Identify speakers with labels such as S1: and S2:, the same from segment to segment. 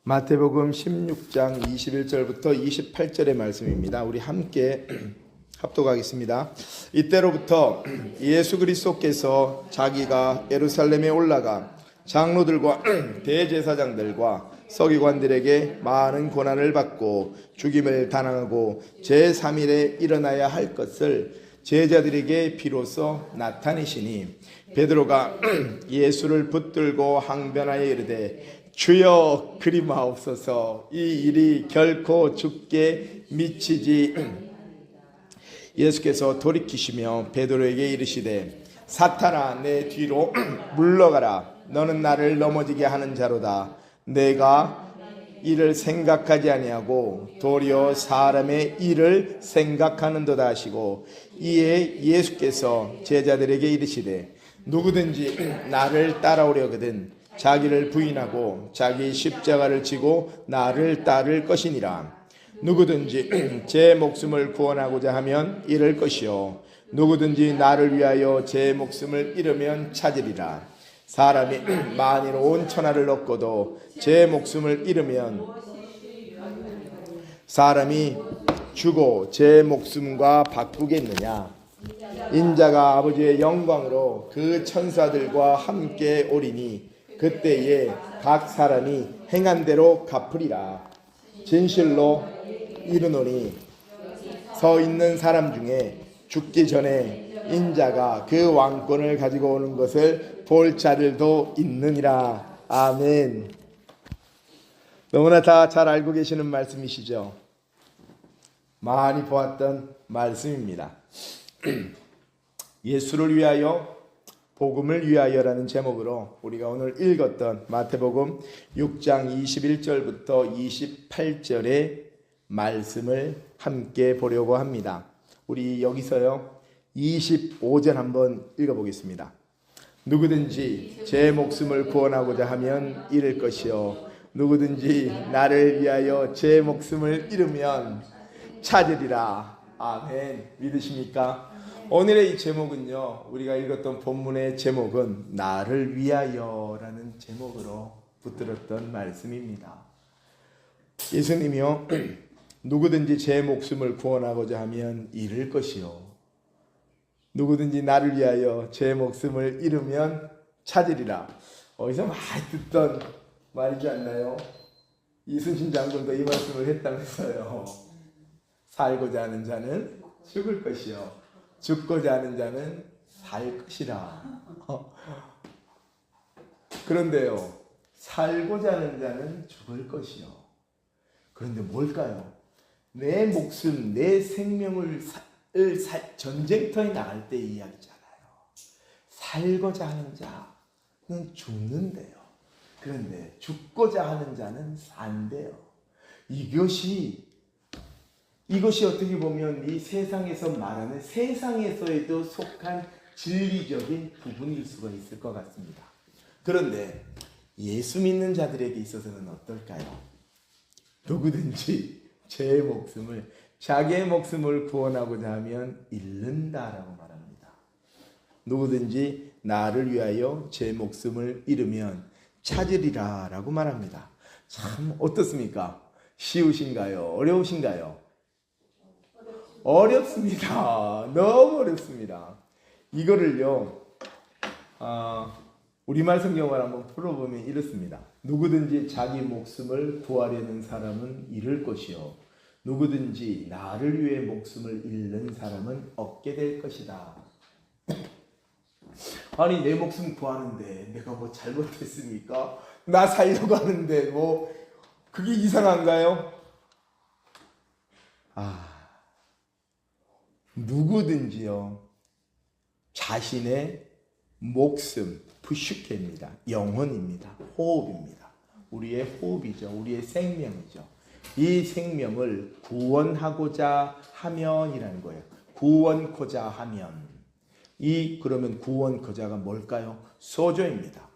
S1: 마태복음 16장 21절부터 28절의 말씀입니다. 우리 함께 합독하겠습니다. 이때로부터 예수 그리스도께서 자기가 예루살렘에 올라가 장로들과 대제사장들과 서기관들에게 많은 고난을 받고 죽임을 당하고 제3일에 일어나야 할 것을 제자들에게 비로소 나타내시니 베드로가 예수를 붙들고 항변하여 이르되 주여 그리마옵소서, 이 일이 결코 죽게 미치지. 예수께서 돌이키시며 베드로에게 이르시되 사탄아 내 뒤로 물러가라. 너는 나를 넘어지게 하는 자로다. 내가 일을 생각하지 아니하고 도리어 사람의 일을 생각하는도다 하시고, 이에 예수께서 제자들에게 이르시되 누구든지 나를 따라오려거든 자기를 부인하고 자기 십자가를 지고 나를 따를 것이니라. 누구든지 제 목숨을 구원하고자 하면 잃을 것이요 누구든지 나를 위하여 제 목숨을 잃으면 찾으리라. 사람이 만일 온 천하를 얻고도 제 목숨을 잃으면 사람이 주고 제 목숨과 바꾸겠느냐. 인자가 아버지의 영광으로 그 천사들과 함께 오리니 그때에 각 사람이 행한 대로 갚으리라. 진실로 이르노니 서 있는 사람 중에 죽기 전에 인자가 그 왕권을 가지고 오는 것을 볼 자들도 있느니라. 아멘. 너무나 다 잘 알고 계시는 말씀이시죠. 많이 보았던 말씀입니다. 예수를 위하여 복음을 위하여라는 제목으로 우리가 오늘 읽었던 마태복음 6장 21절부터 28절의 말씀을 함께 보려고 합니다. 우리 여기서요 25절 한번 읽어보겠습니다. 누구든지 제 목숨을 구원하고자 하면 잃을 것이요 누구든지 나를 위하여 제 목숨을 잃으면 찾으리라. 아멘. 믿으십니까? 오늘의 이 제목은요, 우리가 읽었던 본문의 제목은 나를 위하여라는 제목으로 붙들었던 말씀입니다. 예수님이요 누구든지 제 목숨을 구원하고자 하면 잃을 것이요 누구든지 나를 위하여 제 목숨을 잃으면 찾으리라. 어디서 많이 듣던 말이지 않나요? 이순신 장군도 이 말씀을 했다면서요. 살고자 하는 자는 죽을 것이요 죽고자 하는 자는 살 것이라. 그런데요, 살고자 하는 자는 죽을 것이요. 그런데 뭘까요? 내 목숨, 내 생명을 전쟁터에 나갈 때 이야기잖아요. 살고자 하는 자는 죽는데요. 그런데 죽고자 하는 자는 산대요. 이것이 어떻게 보면 이 세상에서 말하는 세상에서에도 속한 진리적인 부분일 수가 있을 것 같습니다. 그런데 예수 믿는 자들에게 있어서는 어떨까요? 누구든지 자기의 목숨을 구원하고자 하면 잃는다라고 말합니다. 누구든지 나를 위하여 제 목숨을 잃으면 찾으리라 라고 말합니다. 참 어떻습니까? 쉬우신가요? 어려우신가요? 어렵습니다. 너무 어렵습니다. 이거를요 우리말 성경을 한번 풀어보면 이렇습니다. 누구든지 자기 목숨을 구하려는 사람은 잃을 것이요 누구든지 나를 위해 목숨을 잃는 사람은 얻게 될 것이다. 아니 내 목숨 구하는데 내가 뭐 잘못했습니까? 나 살려고 하는데 뭐 그게 이상한가요? 누구든지요 자신의 목숨, 푸슈케입니다. 영혼입니다. 호흡입니다. 우리의 호흡이죠. 우리의 생명이죠. 이 생명을 구원하고자 하면이라는 거예요. 구원코자 하면. 그러면 구원코자가 뭘까요? 소조입니다.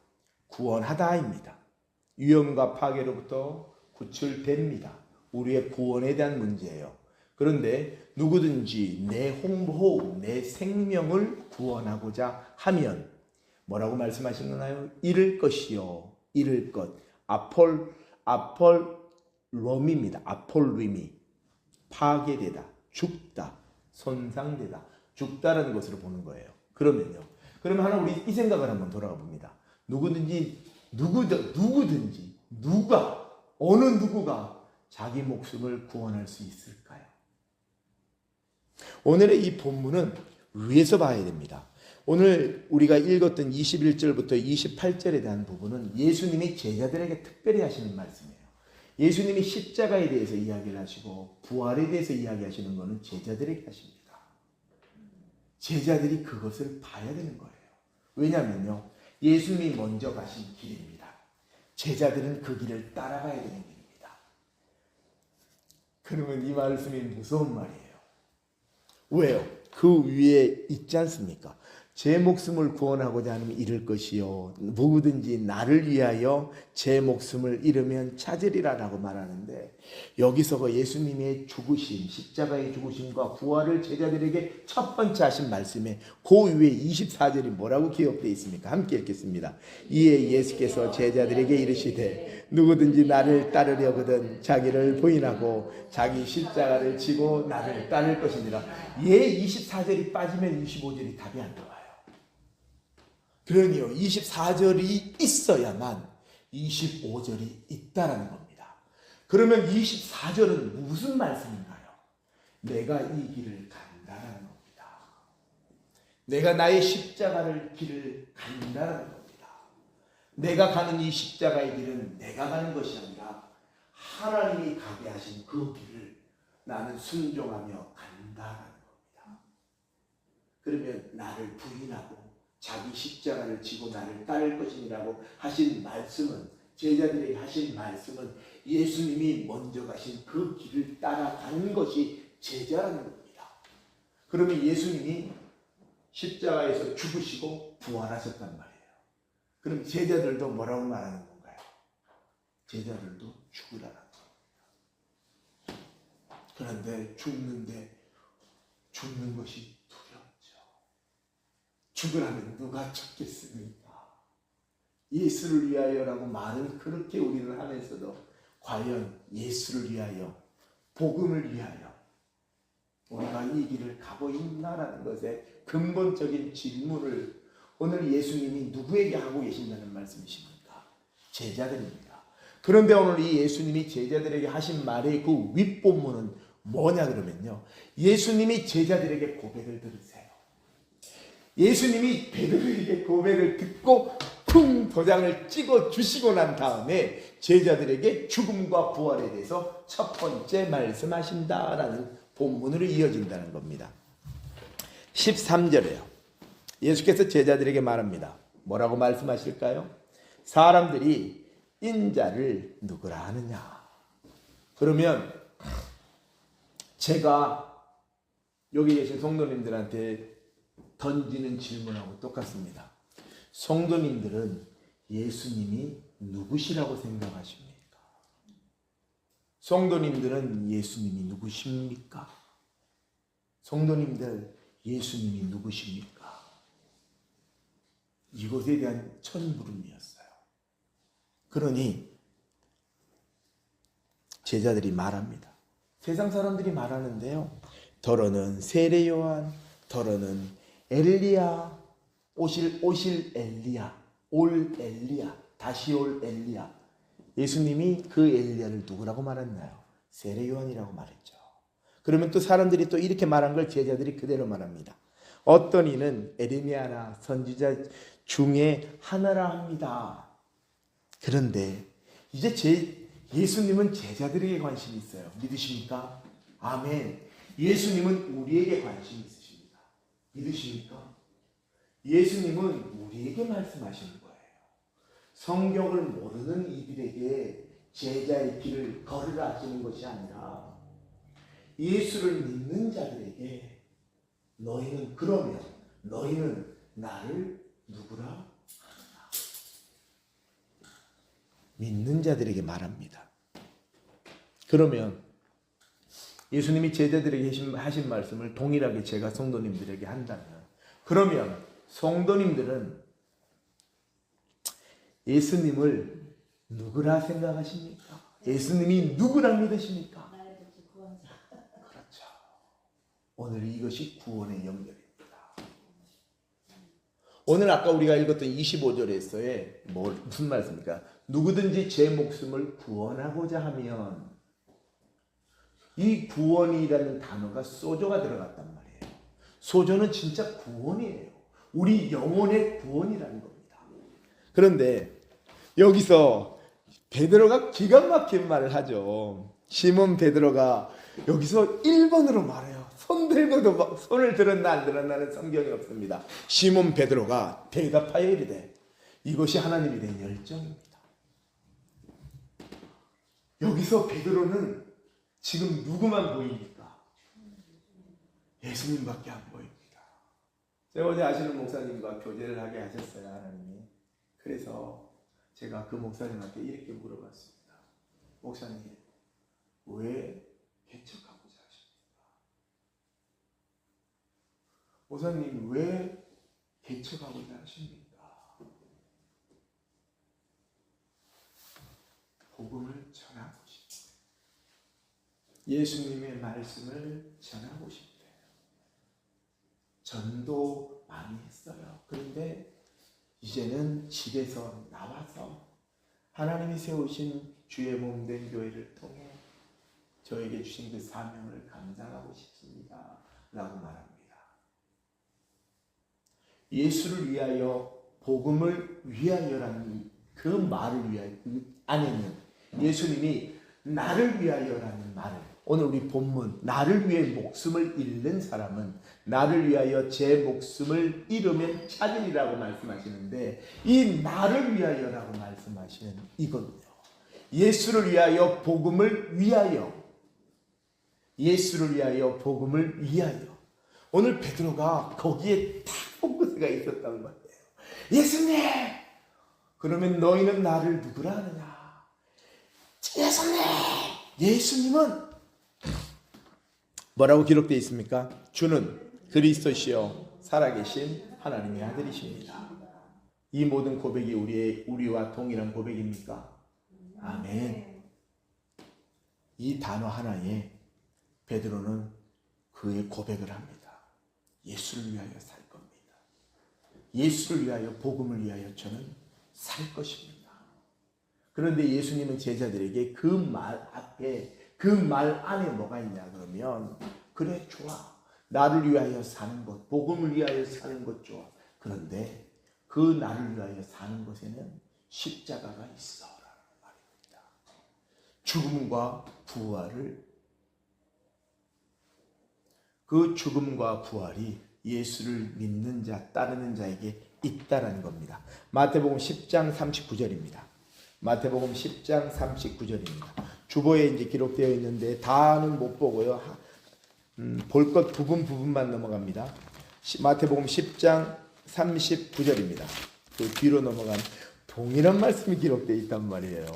S1: 구원하다입니다. 위험과 파괴로부터 구출됩니다. 우리의 구원에 대한 문제예요. 그런데 누구든지 내 호흡, 내 생명을 구원하고자 하면 뭐라고 말씀하시나요? 잃을 것이요 잃을 것. 아폴롬입니다. 아폴림이 파괴되다, 죽다, 손상되다, 죽다라는 것으로 보는 거예요. 그러면 하나 우리 이 생각을 한번 돌아가 봅니다. 누구든지 어느 누구가 자기 목숨을 구원할 수 있을까요? 오늘의 이 본문은 위에서 봐야 됩니다. 오늘 우리가 읽었던 21절부터 28절에 대한 부분은 예수님이 제자들에게 특별히 하시는 말씀이에요. 예수님이 십자가에 대해서 이야기를 하시고 부활에 대해서 이야기하시는 것은 제자들에게 하십니다. 제자들이 그것을 봐야 되는 거예요. 왜냐하면요, 예수님이 먼저 가신 길입니다. 제자들은 그 길을 따라가야 되는 길입니다. 그러면 이 말씀이 무서운 말이에요. 왜요? 그 위에 있지 않습니까? 제 목숨을 구원하고자 하면 잃을 것이요 누구든지 나를 위하여 제 목숨을 잃으면 찾으리라 라고 말하는데, 여기서 예수님의 죽으심, 십자가의 죽으심과 부활을 제자들에게 첫 번째 하신 말씀에 그 위에 24절이 뭐라고 기록되어 있습니까? 함께 읽겠습니다. 이에 예수께서 제자들에게 이르시되 누구든지 나를 따르려거든 자기를 부인하고 자기 십자가를 지고 나를 따를 것이니라. 예, 24절이 빠지면 25절이 답이 안 나와요. 그러니요, 24절이 있어야만 25절이 있다라는 겁니다. 그러면 24절은 무슨 말씀인가요? 내가 이 길을 간다라는 겁니다. 내가 나의 십자가를 길을 간다라는 겁니다. 내가 가는 이 십자가의 길은 내가 가는 것이 아니라 하나님이 가게 하신 그 길을 나는 순종하며 간다라는 겁니다. 그러면 나를 부인하고 자기 십자가를 지고 나를 따를 것이라고 하신 말씀은, 제자들에게 하신 말씀은 예수님이 먼저 가신 그 길을 따라가는 것이 제자라는 겁니다. 그러면 예수님이 십자가에서 죽으시고 부활하셨단 말이에요. 그럼 제자들도 뭐라고 말하는 건가요? 제자들도 죽으라는 겁니다. 그런데 죽는 것이 죽으라면 누가 죽겠습니까? 예수를 위하여라고 말은 그렇게 우리는 하면서도 과연 예수를 위하여, 복음을 위하여 우리가 이 길을 가고 있나라는 것에 근본적인 질문을 오늘 예수님이 누구에게 하고 계신다는 말씀이십니까? 제자들입니다. 그런데 오늘 이 예수님이 제자들에게 하신 말의 그 윗본문은 뭐냐 그러면요, 예수님이 제자들에게 고백을 들으세요. 예수님이 베드로에게 고백을 듣고 퉁 도장을 찍어 주시고 난 다음에 제자들에게 죽음과 부활에 대해서 첫 번째 말씀하신다라는 본문으로 이어진다는 겁니다. 13절에요. 예수께서 제자들에게 말합니다. 뭐라고 말씀하실까요? 사람들이 인자를 누구라 하느냐. 그러면 제가 여기 계신 성도님들한테 던지는 질문하고 똑같습니다. 성도님들은 예수님이 누구시라고 생각하십니까? 성도님들은 예수님이 누구십니까? 성도님들, 예수님이 누구십니까? 이것에 대한 천부름이었어요. 그러니 제자들이 말합니다. 세상 사람들이 말하는데요, 더러는 세례 요한, 더러는 엘리야, 오실 엘리야, 올 엘리야, 다시 올 엘리야. 예수님이 그 엘리야를 누구라고 말했나요? 세례 요한이라고 말했죠. 그러면 또 사람들이 또 이렇게 말한 걸 제자들이 그대로 말합니다. 어떤 이는 에레미야나 선지자 중에 하나라 합니다. 그런데 이제 예수님은 제자들에게 관심이 있어요. 믿으십니까? 아멘. 예수님은 우리에게 관심이 있어요. 믿으십니까? 예수님은 우리에게 말씀하시는 거예요. 성경을 모르는 이들에게 제자의 길을 걸으라 하시는 것이 아니라 예수를 믿는 자들에게 너희는 나를 누구라 하느냐. 믿는 자들에게 말합니다. 그러면 예수님이 제자들에게 하신 말씀을 동일하게 제가 성도님들에게 한다면, 그러면 성도님들은 예수님을 누구라 생각하십니까? 예수님이 누구라 믿으십니까? 그렇죠. 오늘 이것이 구원의 연결입니다. 오늘 아까 우리가 읽었던 25절에서의 무슨 말씀입니까? 누구든지 제 목숨을 구원하고자 하면, 이 구원이라는 단어가 소조가 들어갔단 말이에요. 소조는 진짜 구원이에요. 우리 영혼의 구원이라는 겁니다. 그런데 여기서 베드로가 기가 막힌 말을 하죠. 시몬 베드로가 여기서 1번으로 말해요. 손 들고도 손을 들었나 안 들었나는 성경이 없습니다. 시몬 베드로가 대답하여 이르되 이것이 하나님이 된 열정입니다. 여기서 베드로는 지금 누구만 보입니까? 예수님밖에 안 보입니다. 제가 어제 아시는 목사님과 교제를 하게 하셨어요, 하나님이. 그래서 제가 그 목사님한테 이렇게 물어봤습니다. 목사님, 왜 개척하고자 하십니까? 목사님, 왜 개척하고자 하십니까? 복음을 전하고 싶어요. 예수님의 말씀을 전하고 싶어요. 전도 많이 했어요. 그런데 이제는 집에서 나와서 하나님이 세우신 주의 몸 된 교회를 통해 저에게 주신 그 사명을 감당하고 싶습니다. 라고 말합니다. 예수를 위하여, 복음을 위하여라는 그 말을 위하여, 그 안에는 예수님이 나를 위하여라는 말을, 오늘 우리 본문 나를 위해 목숨을 잃는 사람은 나를 위하여 제 목숨을 잃으면 찾으리라고 말씀하시는데, 이 나를 위하여라고 말씀하시는 이거든요. 예수를 위하여, 복음을 위하여, 예수를 위하여, 복음을 위하여. 오늘 베드로가 거기에 딱 포커스가 있었단 말이에요. 예수님! 그러면 너희는 나를 누구라 하느냐? 예수님! 예수님은 뭐라고 기록되어 있습니까? 주는 그리스도시요 살아계신 하나님의 아들이십니다. 이 모든 고백이 우리와 동일한 고백입니까? 아멘. 이 단어 하나에 베드로는 그의 고백을 합니다. 예수를 위하여 살 겁니다. 예수를 위하여, 복음을 위하여 저는 살 것입니다. 그런데 예수님은 제자들에게 그 말 앞에, 그 말 안에 뭐가 있냐 그러면, 그래 좋아, 나를 위하여 사는 것, 복음을 위하여 사는 것 좋아. 그런데 그 나를 위하여 사는 것에는 십자가가 있어 라는 말입니다. 죽음과 부활을, 그 죽음과 부활이 예수를 믿는 자, 따르는 자에게 있다라는 겁니다. 마태복음 10장 39절입니다. 마태복음 10장 39절입니다. 주보에 이제 기록되어 있는데 다는 못 보고요. 볼 것 부분만 넘어갑니다. 마태복음 10장 39절입니다. 그 뒤로 넘어간 동일한 말씀이 기록되어 있단 말이에요.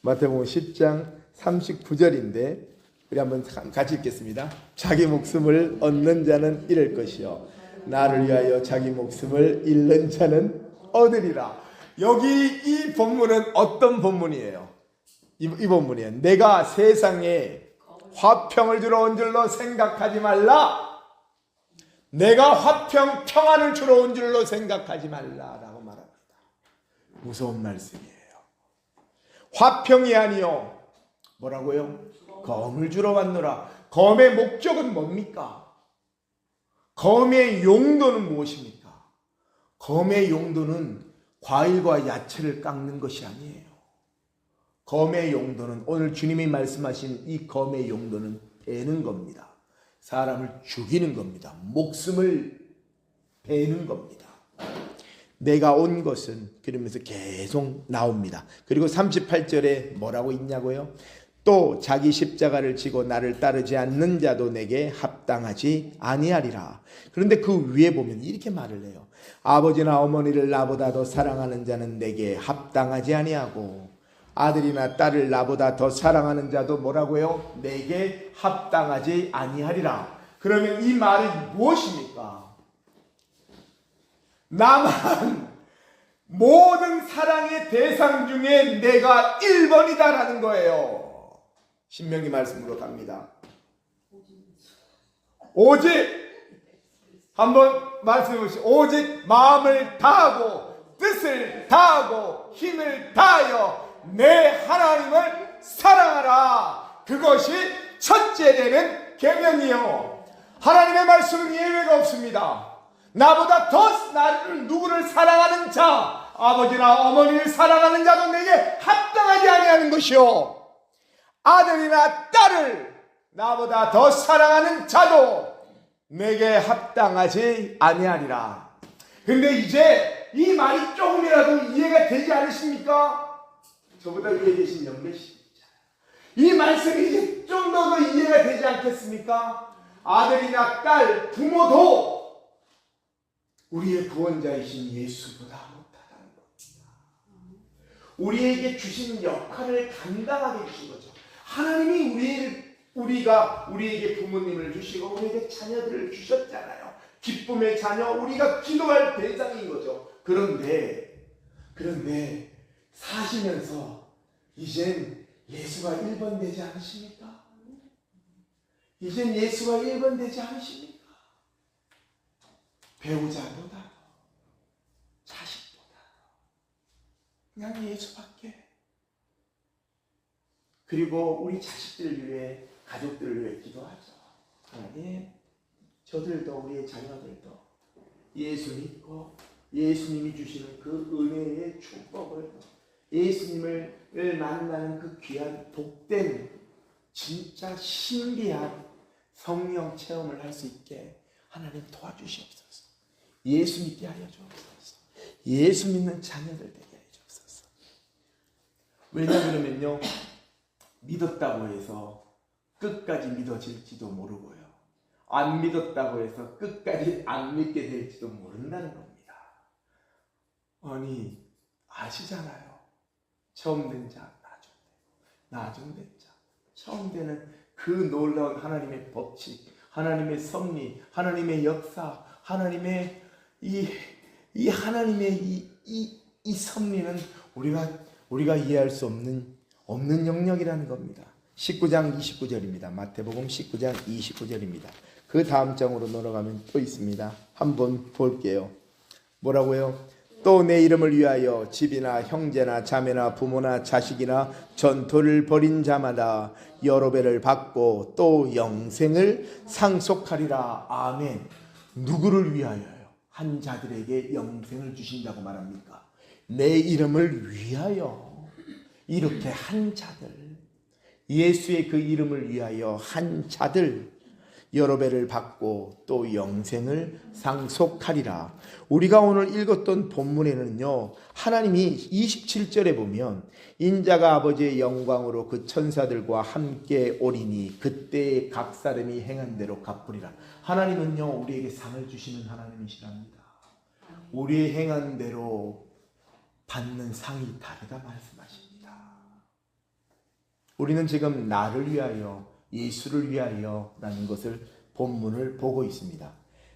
S1: 마태복음 10장 39절인데 우리 한번 같이 읽겠습니다. 자기 목숨을 얻는 자는 잃을 것이요 나를 위하여 자기 목숨을 잃는 자는 얻으리라. 여기 이 본문은 어떤 본문이에요? 이 본문이에요. 내가 세상에 화평을 주러 온 줄로 생각하지 말라. 내가 평안을 주러 온 줄로 생각하지 말라라고 말합니다. 무서운 말씀이에요. 화평이 아니요 뭐라고요? 검을 주러 왔노라. 검의 목적은 뭡니까? 검의 용도는 무엇입니까? 검의 용도는 과일과 야채를 깎는 것이 아니에요. 검의 용도는, 오늘 주님이 말씀하신 이 검의 용도는 베는 겁니다. 사람을 죽이는 겁니다. 목숨을 베는 겁니다. 내가 온 것은, 그러면서 계속 나옵니다. 그리고 38절에 뭐라고 있냐고요? 또 자기 십자가를 지고 나를 따르지 않는 자도 내게 합당하지 아니하리라. 그런데 그 위에 보면 이렇게 말을 해요. 아버지나 어머니를 나보다 더 사랑하는 자는 내게 합당하지 아니하고 아들이나 딸을 나보다 더 사랑하는 자도 뭐라고요? 내게 합당하지 아니하리라. 그러면 이 말이 무엇입니까? 나만 모든 사랑의 대상 중에 내가 1번이다라는 거예요. 신명기 말씀으로 갑니다. 오직 한번 말씀해 보시죠. 오직 마음을 다하고 뜻을 다하고 힘을 다하여 내 하나님을 사랑하라. 그것이 첫째 되는 계명이요. 하나님의 말씀은 예외가 없습니다. 나보다 더 나를 누구를 사랑하는 자, 아버지나 어머니를 사랑하는 자도 내게 합당하지 아니하는 것이요, 아들이나 딸을 나보다 더 사랑하는 자도 내게 합당하지 아니하리라. 근데 이제 이 말이 조금이라도 이해가 되지 않으십니까? 저보다 위에 계신 영배씨, 이 말씀이 이제 좀 더 이해가 되지 않겠습니까? 아들이나 딸, 부모도 우리의 구원자이신 예수보다 못하다는 겁니다. 우리에게 주신 역할을 감당하게 주신 거죠. 하나님이 우리에게 부모님을 주시고 우리에게 자녀들을 주셨잖아요. 기쁨의 자녀, 우리가 기도할 대상인 거죠. 그런데 사시면서 이젠 예수가 1번 되지 않으십니까? 이젠 예수가 1번 되지 않으십니까? 배우자보다, 자식보다 그냥 예수밖에. 그리고 우리 자식들을 위해, 가족들을 위해 기도하죠. 하나님, 저들도, 우리의 자녀들도 예수 믿고 예수님이 주시는 그 은혜의 축복을, 예수님을 만나는 그 귀한 복된 진짜 신비한 성령 체험을 할 수 있게 하나님 도와주시옵소서. 예수 믿게 하여 주옵소서. 예수 믿는 자녀들 되게 하여 주옵소서. 왜냐하면요, 믿었다고 해서 끝까지 믿어질지도 모르고요, 안 믿었다고 해서 끝까지 안 믿게 될지도 모른다는 겁니다. 아니, 아시잖아요. 처음 된 자 나중 된 자, 처음 되는 그 놀라운 하나님의 법칙, 하나님의 섭리, 하나님의 역사, 하나님의 이 하나님의 이 섭리는 우리가 이해할 수 없는 영역이라는 겁니다. 19장 29절입니다. 마태복음 19장 29절입니다. 그 다음 장으로 넘어가면 또 있습니다. 한번 볼게요. 뭐라고요? 또 내 이름을 위하여 집이나 형제나 자매나 부모나 자식이나 전토를 벌인 자마다 여러 배를 받고 또 영생을 상속하리라. 아멘. 누구를 위하여요? 한 자들에게 영생을 주신다고 말합니까? 내 이름을 위하여. 이렇게 한 자들, 예수의 그 이름을 위하여 한 자들 여러 배를 받고 또 영생을 상속하리라. 우리가 오늘 읽었던 본문에는요, 하나님이 27절에 보면 인자가 아버지의 영광으로 그 천사들과 함께 오리니 그때 각 사람이 행한 대로 갚으리라. 하나님은요, 우리에게 상을 주시는 하나님이시랍니다. 우리의 행한 대로 받는 상이 다르다 말씀하십니다. 우리는 지금 나를 위하여, 예수를 위하여 라는 것을 본문을 보고 있습니다.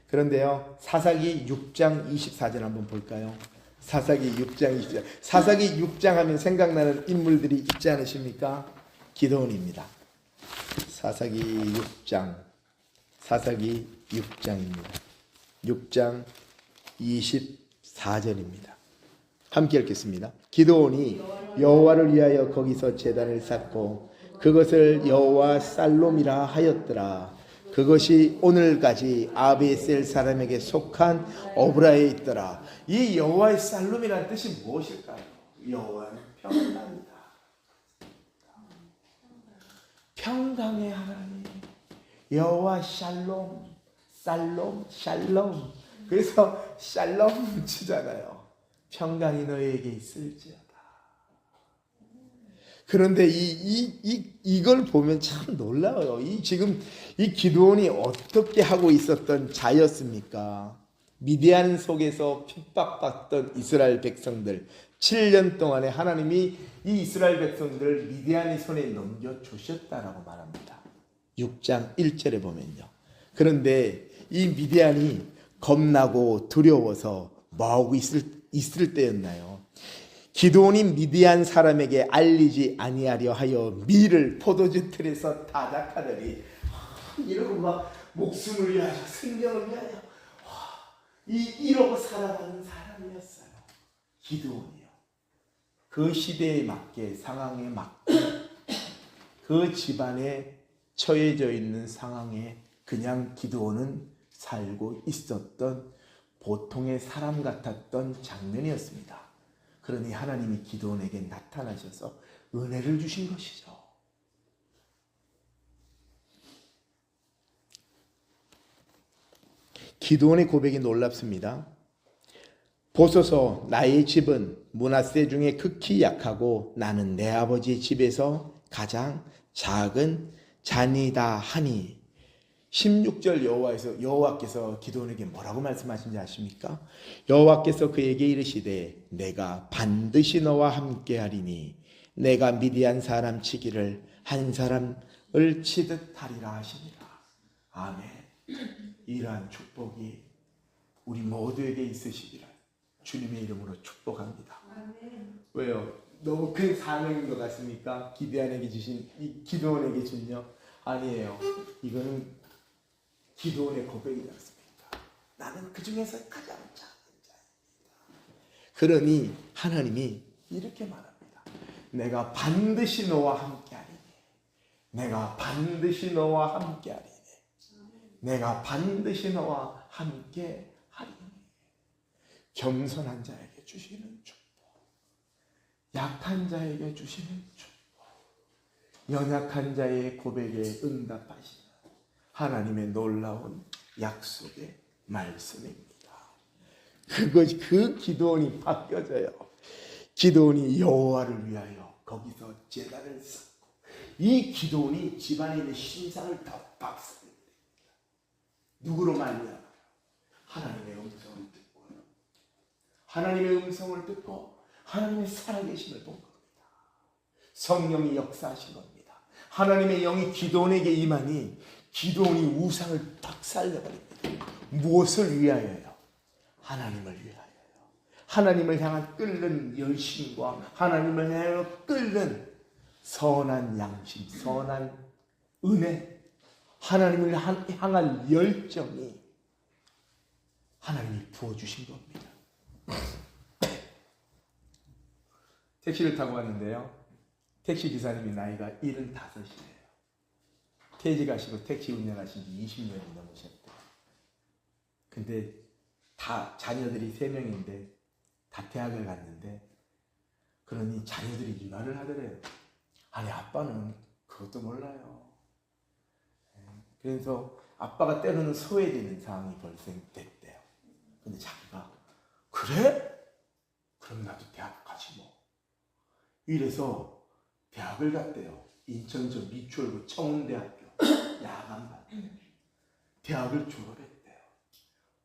S1: 그런데요, 사사기 6장 24절 한번 볼까요? 사사기 6장 24절. 사사기 6장 하면 생각나는 인물들이 있지 않으십니까? 기드온입니다. 사사기 6장입니다. 6장 24절입니다. 함께 읽겠습니다. 기드온이 여호와를 위하여 거기서 제단을 쌓고 그것을 여호와 살롬이라 하였더라. 그것이 오늘까지 아비에셀 사람에게 속한 어브라에 있더라. 이 여호와의 살롬이라는 뜻이 무엇일까요? 여호와는 평강이다. 평강의 하나님, 여호와 샬롬, 샬롬. 그래서 샬롬 치잖아요. 평강이 너에게 있을지어다. 그런데 이걸 보면 참 놀라워요. 지금 이 기드온이 어떻게 하고 있었던 자였습니까? 미디안 속에서 핍박받던 이스라엘 백성들, 7년 동안에 하나님이 이 이스라엘 백성들을 미디안의 손에 넘겨주셨다라고 말합니다. 6장 1절에 보면요. 그런데 이 미디안이 겁나고 두려워서 뭐하고 있을 때였나요? 기드온이 미디안 사람에게 알리지 아니하려 하여 밀을 포도주 틀에서 타작하더니 이러고 막 목숨을 위하여 생명을 위하여 이러고 살아가는 사람이었어요. 기드온이요. 그 시대에 맞게 상황에 맞게 그 집안에 처해져 있는 상황에 그냥 기드온은 살고 있었던 보통의 사람 같았던 장면이었습니다. 그러니 하나님이 기드온에게 나타나셔서 은혜를 주신 것이죠. 기드온의 고백이 놀랍습니다. 보소서 나의 집은 므낫세 중에 극히 약하고 나는 내 아버지의 집에서 가장 작은 자니다 하니 16절 여호와께서 기드온에게 뭐라고 말씀하신지 아십니까? 여호와께서 그에게 이르시되 내가 반드시 너와 함께하리니 내가 미디안 사람 치기를 한 사람을 치듯 하리라 하시니라. 아멘. 이러한 축복이 우리 모두에게 있으시기를 주님의 이름으로 축복합니다. 아멘. 왜요? 너무 큰 사명인 것 같습니까? 기드온에게 주신 이 기드온에게 준요? 아니에요. 이거는 기드온의 고백이지 않습니까? 나는 그 중에서 가장 작은 자입니다. 그러니 하나님이 이렇게 말합니다. 내가 반드시 너와 함께하리니 내가 반드시 너와 함께하리니 내가 반드시 너와 함께하리니. 겸손한 자에게 주시는 축복, 약한 자에게 주시는 축복, 연약한 자의 고백에 응답하시는 하나님의 놀라운 약속의 말씀입니다. 그 기드온이 바뀌어져요. 기드온이 여호와를 위하여 거기서 제단을 쌓고 이 기드온이 집안에 있는 신상을 다 박살냅니다. 누구로 말미암아? 하나님의 음성을 듣고요. 하나님의 음성을 듣고 하나님의 살아계심을 본 겁니다. 성령이 역사하신 겁니다. 하나님의 영이 기드온에게 임하니 기드온이 우상을 박살내버립니다. 무엇을 위하여요? 하나님을 위하여요. 하나님을 향한 끓는 열심과 하나님을 향하여 끓는 선한 양심, 선한 은혜, 하나님을 향한 열정이 하나님이 부어주신 겁니다. 택시를 타고 왔는데요. 택시 기사님이 나이가 75이에요. 퇴직하시고 택시 운전하신 지 20년이 넘으셨대요. 근데 다 자녀들이 3명인데 다 대학을 갔는데 그러니 자녀들이 이 말을 하더래요. 아니 아빠는 그것도 몰라요. 그래서 아빠가 때로는 소외되는 상황이 발생됐대요. 근데 자기가 그래? 그럼 나도 대학 가지 뭐. 이래서 대학을 갔대요. 인천저 미추홀구 청운대학교 야간반 대학을 졸업했대요.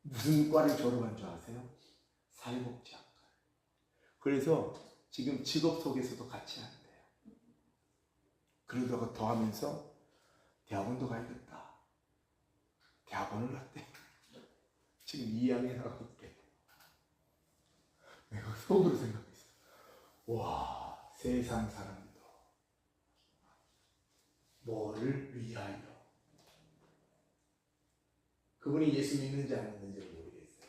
S1: 무슨 과를 졸업한 줄 아세요? 사회복지학과. 그래서 지금 직업 소개서도 같이 한대요. 그러다가 더 하면서 대학원도 가야겠다. 대학원을 갔대. 지금 2학년 하고 있대. 내가 속으로 생각했어. 와, 세상 사람도 뭐를 위하여? 그분이 예수 믿는지 안 믿는지를 모르겠어요.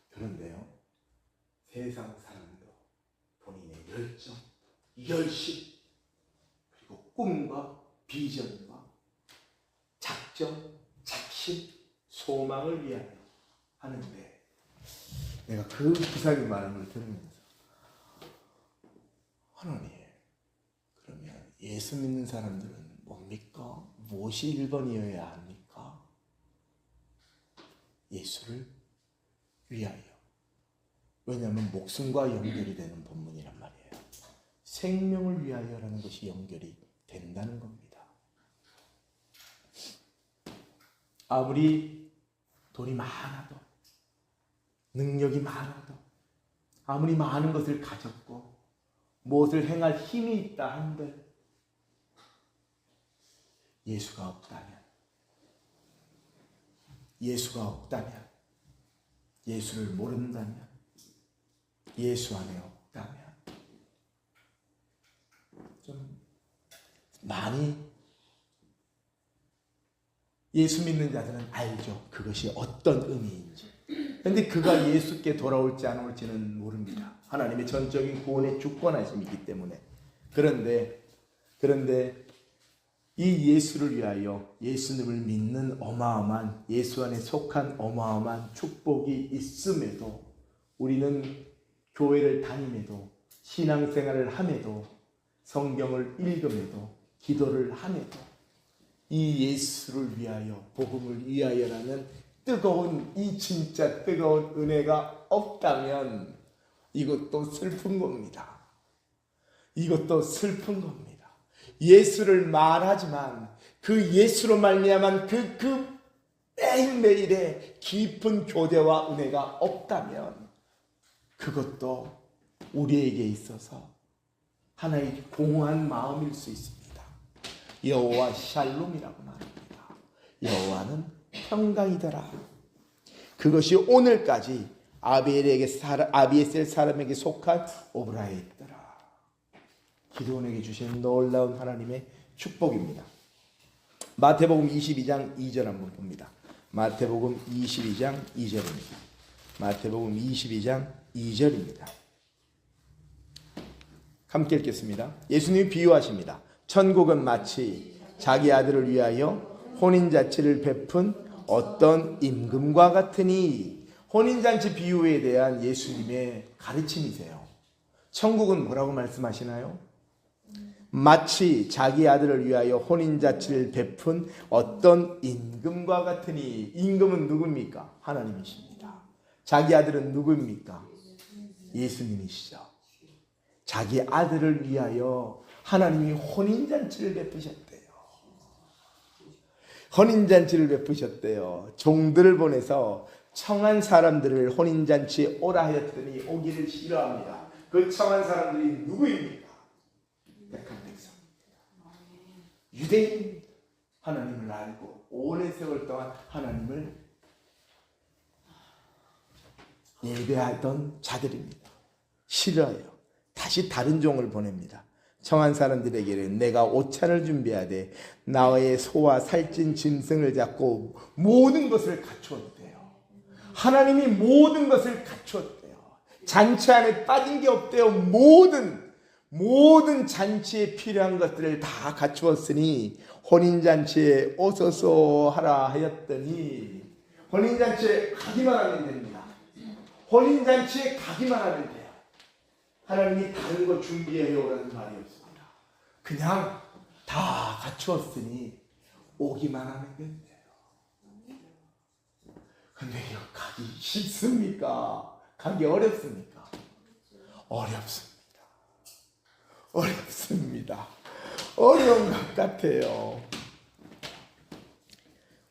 S1: 그런데요, 세상 사람도 본인의 열정, 열심, 그리고 꿈과 비전과 작정, 작심, 소망을 위하여 하는데 내가 그 기사님 말하는 걸 들으면서 하나님, 그러면 예수 믿는 사람들은 뭡니까? 무엇이 1번이어야 합니까? 예수를 위하여. 왜냐하면 목숨과 연결이 되는 본문이란 말이에요. 생명을 위하여라는 것이 연결이 된다는 겁니다. 아무리 돈이 많아도 능력이 많아도 아무리 많은 것을 가졌고 무엇을 행할 힘이 있다 한들 예수가 없다면 예수를 모른다면 예수 안에 없다면 좀 많이 예수 믿는 자들은 알죠. 그것이 어떤 의미인지. 그런데 그가 예수께 돌아올지 안 올지는 모릅니다. 하나님의 전적인 구원의 주권하심이기 때문에. 그런데 이 예수를 위하여 예수님을 믿는 어마어마한 예수 안에 속한 어마어마한 축복이 있음에도 우리는 교회를 다님에도 신앙생활을 함에도 성경을 읽음에도 기도를 함에도 이 예수를 위하여 복음을 위하여라는 뜨거운 이 진짜 뜨거운 은혜가 없다면 이것도 슬픈 겁니다. 이것도 슬픈 겁니다. 예수를 말하지만 그 예수로 말미암은 그 매일매일의 깊은 교제와 은혜가 없다면 그것도 우리에게 있어서 하나의 공허한 마음일 수 있습니다. 여호와 샬롬이라고 말합니다. 여호와는 평강이더라. 그것이 오늘까지 아비에셀 사람에게 속한 오브라이더라. 기드온에게 주신 놀라운 하나님의 축복입니다. 마태복음 22장 2절 한번 봅니다. 마태복음 22장 2절입니다. 마태복음 22장 2절입니다. 함께 읽겠습니다. 예수님이 비유하십니다. 천국은 마치 자기 아들을 위하여 혼인잔치를 베푼 어떤 임금과 같으니, 혼인잔치 비유에 대한 예수님의 가르침이세요. 천국은 뭐라고 말씀하시나요? 마치 자기 아들을 위하여 혼인잔치를 베푼 어떤 임금과 같으니, 임금은 누굽니까? 하나님이십니다. 자기 아들은 누구입니까? 예수님이시죠. 자기 아들을 위하여 하나님이 혼인잔치를 베푸셨대요. 혼인잔치를 베푸셨대요. 종들을 보내서 청한 사람들을 혼인잔치에 오라 하였더니 오기를 싫어합니다. 그 청한 사람들이 누구입니까? 택한 백성입니다. 유대인, 하나님을 알고 오랜 세월 동안 하나님을 예배하던 자들입니다. 싫어요. 다시 다른 종을 보냅니다. 청한 사람들에게는 내가 오찬을 준비하되 나의 소와 살찐 짐승을 잡고 모든 것을 갖추었대요. 하나님이 모든 것을 갖추었대요. 잔치 안에 빠진 게 없대요. 모든 잔치에 필요한 것들을 다 갖추었으니 혼인잔치에 오소서 하라 하였더니, 혼인잔치에 가기만 하면 됩니다. 혼인잔치에 가기만 하면 돼요. 하나님이 다른 거 준비해 오라는 말이 없습니다. 그냥 다 갖추었으니 오기만 하면 된대요. 근데 이거 가기 싫습니까? 가기 어렵습니까? 어렵습니다. 어려운 것 같아요.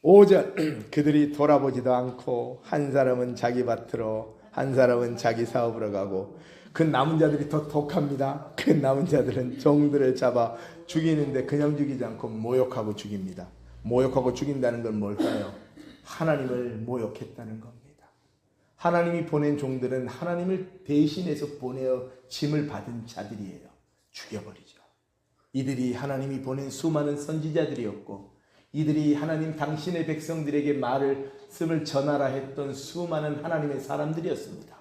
S1: 5절 그들이 돌아보지도 않고 한 사람은 자기 밭으로 한 사람은 자기 사업으로 가고, 그 남은 자들이 더 독합니다. 그 남은 자들은 종들을 잡아 죽이는데 그냥 죽이지 않고 모욕하고 죽입니다. 모욕하고 죽인다는 건 뭘까요? 하나님을 모욕했다는 겁니다. 하나님이 보낸 종들은 하나님을 대신해서 보내어 짐을 받은 자들이에요. 죽여버리죠. 이들이 하나님이 보낸 수많은 선지자들이었고, 이들이 하나님 당신의 백성들에게 말씀을 전하라 했던 수많은 하나님의 사람들이었습니다.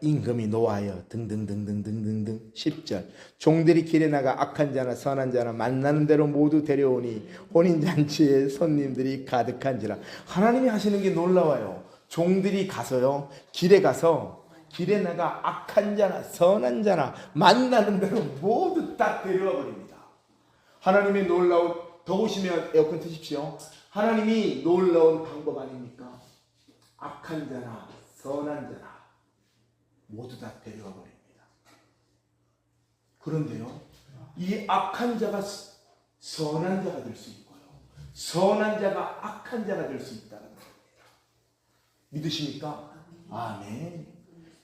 S1: 임금이 노하여 등등등등등등등. 10절 종들이 길에 나가 악한 자나 선한 자나 만나는 대로 모두 데려오니 혼인잔치에 손님들이 가득한지라. 하나님이 하시는 게 놀라워요. 종들이 가서요, 길에 나가 악한 자나 선한 자나 만나는 대로 모두 다 데려와 버립니다. 하나님의 놀라운, 더우시면 에어컨 트십시오. 하나님이 놀라운 방법 아닙니까? 악한 자나 선한 자나 모두 다 데려와 버립니다. 그런데요, 이 악한 자가 선한 자가 될 수 있고요, 선한 자가 악한 자가 될 수 있다는 겁니다. 믿으십니까? 아멘.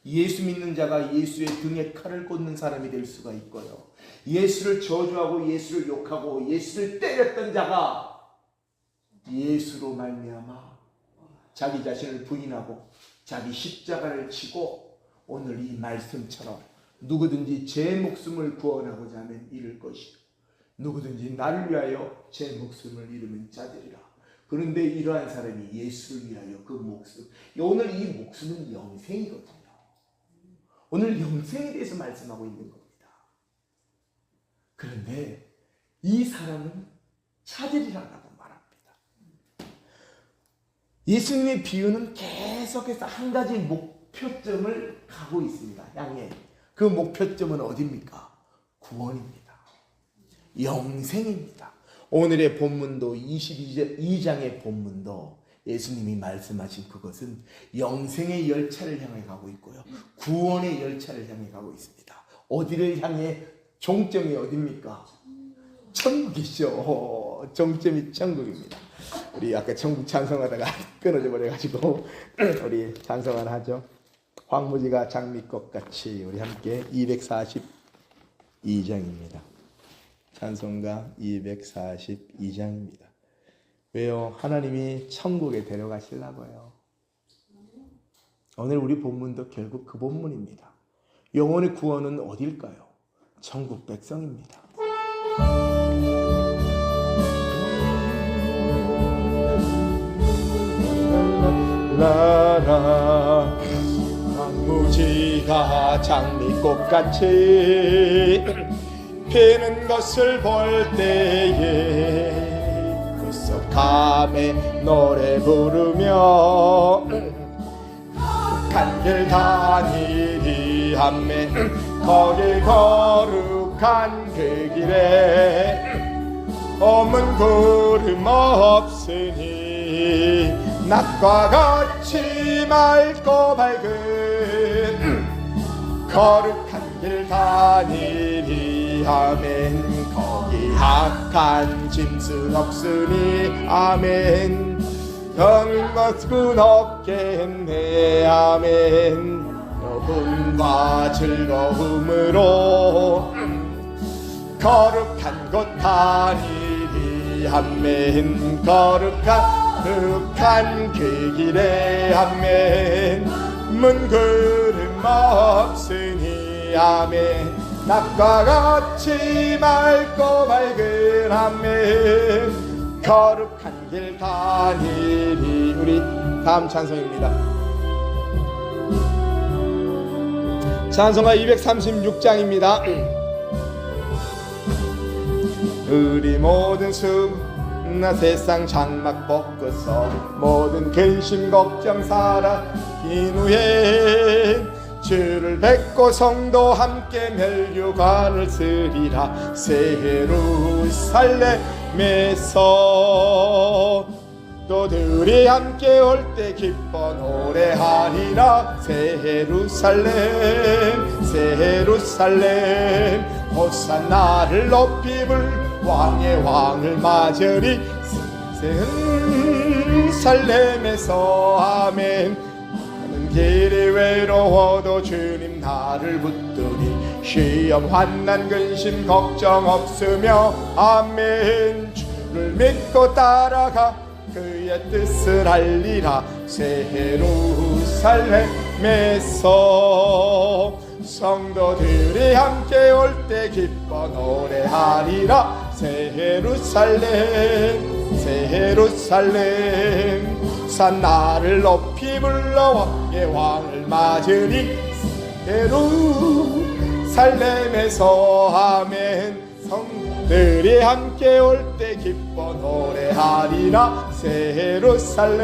S1: 예수 믿는 자가 예수의 등에 칼을 꽂는 사람이 될 수가 있고요, 예수를 저주하고 예수를 욕하고 예수를 때렸던 자가 예수로 말미암아 자기 자신을 부인하고 자기 십자가를 지고 오늘 이 말씀처럼 누구든지 제 목숨을 구원하고자 하면 잃을 것이요 누구든지 나를 위하여 제 목숨을 잃으면 짜들이라. 그런데 이러한 사람이 예수를 위하여 그 목숨, 오늘 이 목숨은 영생이거든요. 오늘 영생에 대해서 말씀하고 있는 겁니다. 그런데 이 사람은 찾으리라고 말합니다. 예수님의 비유는 계속해서 한 가지 목표점을 가고 있습니다. 향해. 그 목표점은 어디입니까? 구원입니다. 영생입니다. 오늘의 본문도 22장의 본문도 예수님이 말씀하신 그것은 영생의 열차를 향해 가고 있고요. 구원의 열차를 향해 가고 있습니다. 어디를 향해? 종점이 어디입니까? 천국이죠. 종점이 천국입니다. 우리 아까 천국 찬송하다가 끊어져 버려가지고 우리 찬송 하나 하죠. 황무지가 장미꽃같이 우리 함께 242장입니다. 찬송가 242장입니다. 왜요? 하나님이 천국에 데려가시려고요. 오늘 우리 본문도 결국 그 본문입니다. 영혼의 구원은 어딜까요? 천국 백성입니다. 나라 황무지가 장미꽃같이 피는 것을 볼 때에 그 속함에 노래 부르며 간 길 다니리 함에 거기 거룩한 그 길에 오문 구름 없으니 낮과 같이 맑고 밝은 거룩한 길 다니리 아멘. 거기 악한 짐승 없으니 아멘. 더는 것은 없겠네 아멘. 여분과 즐거움으로 거룩한 곳 다니리 아멘. 거룩한 그 길에 아멘. 문구름 없으니 아멘. 낮과 같이 맑고 밝은 아멘. 거룩한 길 다니리. 우리 다음 찬송입니다. 찬송가 236장입니다. 우리 모든 나 세상 장막 벗고서 모든 근심 걱정 사라진 후에 주를 뵙고 성도 함께 멸류관을 쓰리라. 새 예루살렘에서 또들이 함께 올 때 기뻐 노래하리라. 새 예루살렘 새 예루살렘 호산나를 높이 불 왕의 왕을 맞으리. 예루살렘에서 아멘. 나는 길이 외로워도 주님 나를 붙드니 시험 환난 근심 걱정 없으며 아멘. 주를 믿고 따라가 그의 뜻을 알리라. 새 예루살렘에서 성도들이 함께 올 때 기뻐 노래하리라. 새 예루살렘 새 예루살렘 산 나를 높이 불러 왕의 왕을 맞으리. 예루살렘에서 아멘. 성들이 함께 올 때 기뻐 노래하리라. 새 예루살렘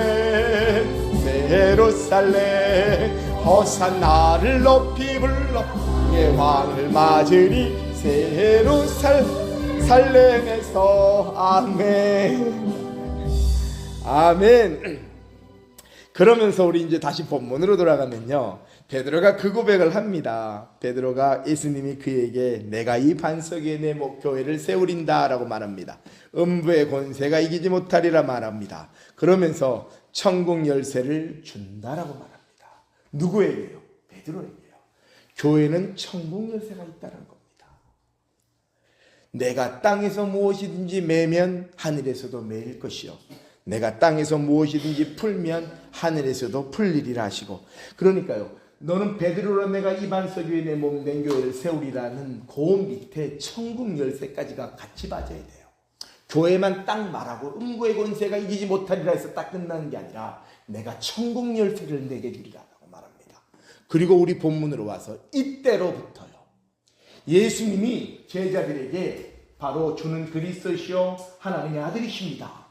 S1: 새 예루살렘 호산나를 높이 불러 왕의 왕을 맞으리. 새 예루살렘에서 아멘. 아멘. 그러면서 우리 이제 다시 본문으로 돌아가면요, 베드로가 그 고백을 합니다. 베드로가 예수님이 그에게 내가 이 반석 위에 내 교회를 세우린다 라고 말합니다. 음부의 권세가 이기지 못하리라 말합니다. 그러면서 천국 열쇠를 준다라고 말합니다. 누구에게요? 베드로에게요. 교회는 천국 열쇠가 있다는 겁니다. 내가 땅에서 무엇이든지 매면 하늘에서도 매일 것이요 내가 땅에서 무엇이든지 풀면 하늘에서도 풀리리라 하시고. 그러니까요, 너는 베드로로 내가 이반석 위에 내 몸 낸 교회를 세우리라는 그 밑에 천국 열쇠까지가 같이 빠져야 돼요. 교회만 딱 말하고 음부의 권세가 이기지 못하리라 해서 딱 끝나는 게 아니라 내가 천국 열쇠를 내게 주리라고 말합니다. 그리고 우리 본문으로 와서 이때로부터요, 예수님이 제자들에게 바로 주는 그리스도시요 하나님의 아들이십니다,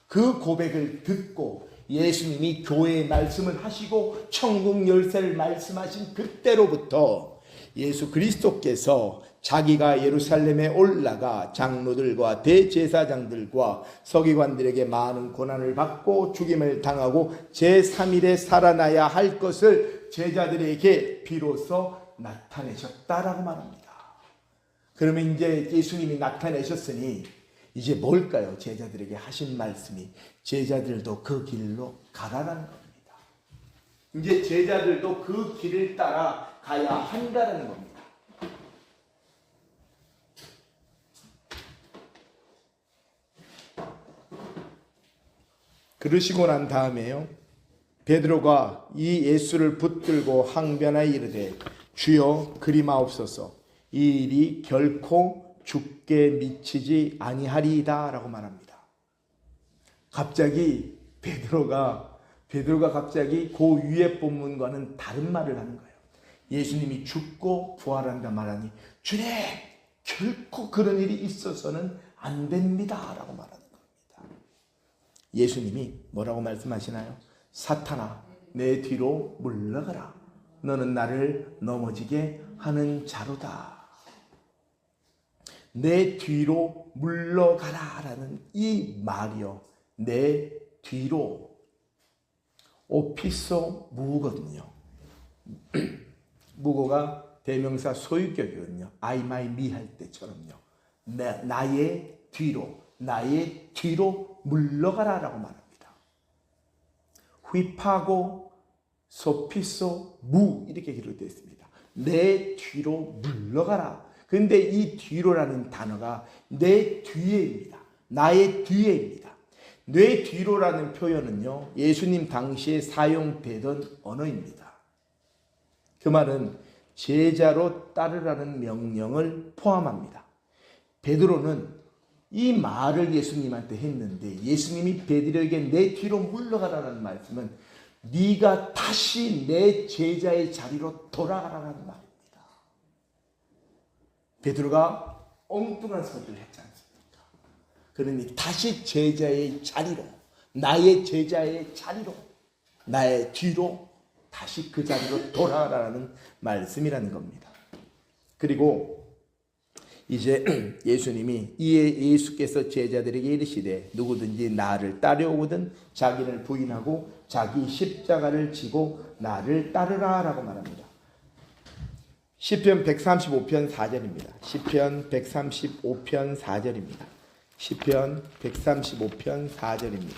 S1: 그 고백을 듣고 예수님이 교회의 말씀을 하시고 천국 열쇠를 말씀하신 그때로부터 예수 그리스도께서 자기가 예루살렘에 올라가 장로들과 대제사장들과 서기관들에게 많은 고난을 받고 죽임을 당하고 제3일에 살아나야 할 것을 제자들에게 비로소 나타내셨다라고 말합니다. 그러면 이제 예수님이 나타내셨으니 이제 뭘까요? 제자들에게 하신 말씀이 제자들도 그 길로 가라라는 겁니다. 이제 제자들도 그 길을 따라 가야 한다는 겁니다. 그러시고 난 다음에요, 베드로가 이 예수를 붙들고 항변하여 이르되 주여 그리마옵소서, 이 일이 결코 죽게 미치지 아니하리이다 라고 말합니다. 갑자기 베드로가 갑자기 그 위의 본문과는 다른 말을 하는 거예요. 예수님이 죽고 부활한다 말하니 주님 결코 그런 일이 있어서는 안 됩니다 라고 말하는 겁니다. 예수님이 뭐라고 말씀하시나요? 사탄아 내 뒤로 물러가라, 너는 나를 넘어지게 하는 자로다. 내 뒤로 물러가라 라는 이 말이요, 내 뒤로 오피소 무거든요. 무거가 대명사 소유격이거든요. I, my, me 할 때처럼요. 나의 뒤로 물러가라 라고 말합니다. 휘파고 소피소 무 이렇게 기록되어 있습니다. 내 뒤로 물러가라. 근데 이 뒤로라는 단어가 내 뒤에입니다. 나의 뒤에입니다. 내 뒤로라는 표현은요, 예수님 당시에 사용되던 언어입니다. 그 말은 제자로 따르라는 명령을 포함합니다. 베드로는 이 말을 예수님한테 했는데 예수님이 베드로에게 내 뒤로 물러가라는 말씀은 네가 다시 내 제자의 자리로 돌아가라는 말입니다. 베드로가 엉뚱한 소리를 했지 않습니까? 그러니 다시 제자의 자리로, 나의 제자의 자리로, 나의 뒤로 다시 그 자리로 돌아가라는 말씀이라는 겁니다. 그리고 이제 예수님이 이에 예수께서 제자들에게 이르시되 누구든지 나를 따라오거든 자기를 부인하고 자기 십자가를 지고 나를 따르라 라고 말합니다. 시편 135편 4절입니다. 시편 135편 4절입니다. 시편 135편 4절입니다.